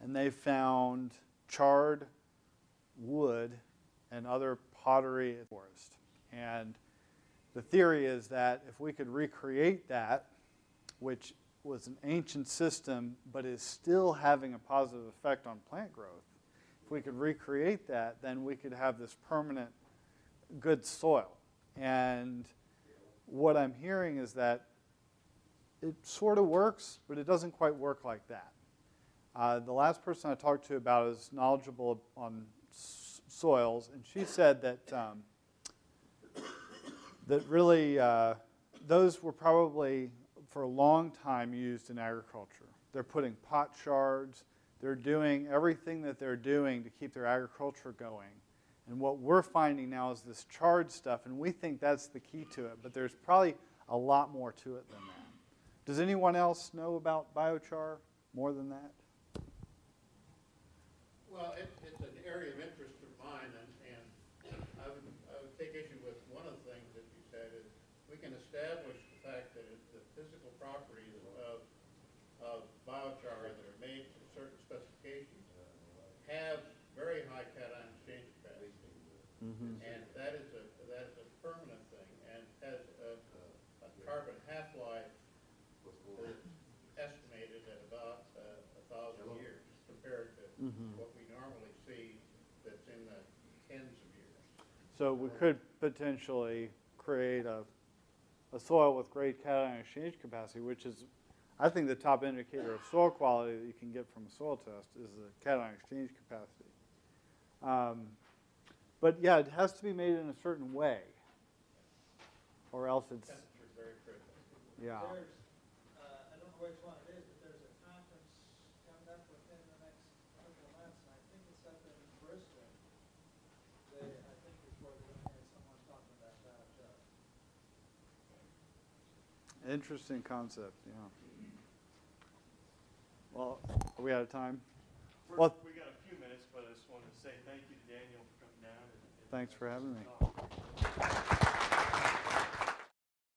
and they found charred wood and other pottery in the forest. And the theory is that if we could recreate that, which was an ancient system but is still having a positive effect on plant growth, if we could recreate that, then we could have this permanent good soil. And what I'm hearing is that it sort of works, but it doesn't quite work like that. The last person I talked to about is knowledgeable on soils, and she said that that really those were probably for a long time used in agriculture. They're putting pot shards. They're doing everything that they're doing to keep their agriculture going. And what we're finding now is this charred stuff, and we think that's the key to it, but there's probably a lot more to it than that. Does anyone else know about biochar more than that? Well, it's an area of interest of mine, and I would take issue with one of the things that you said is we can establish the fact that the physical properties of biochar that are made to certain specifications have very high cation exchange capacity, and that is a permanent thing, and has a carbon half-life that's estimated at about 1,000 years compared to what we normally see that's in the tens of years. So we could potentially create a soil with great cation exchange capacity, which is, I think, the top indicator of soil quality that you can get from a soil test is the cation exchange capacity. But yeah, it has to be made in a certain way, or else it's Temperature is very critical. yeah. There's, I don't know which one it is, but there's a conference coming up within the next couple of months, and I think it's up in Bristol. I think it's where they're going to have someone talking about biochar. Interesting concept, yeah. Well, are we out of time? We got a few minutes, but I just wanted to say thank you to Daniel for coming down. Thanks for having me.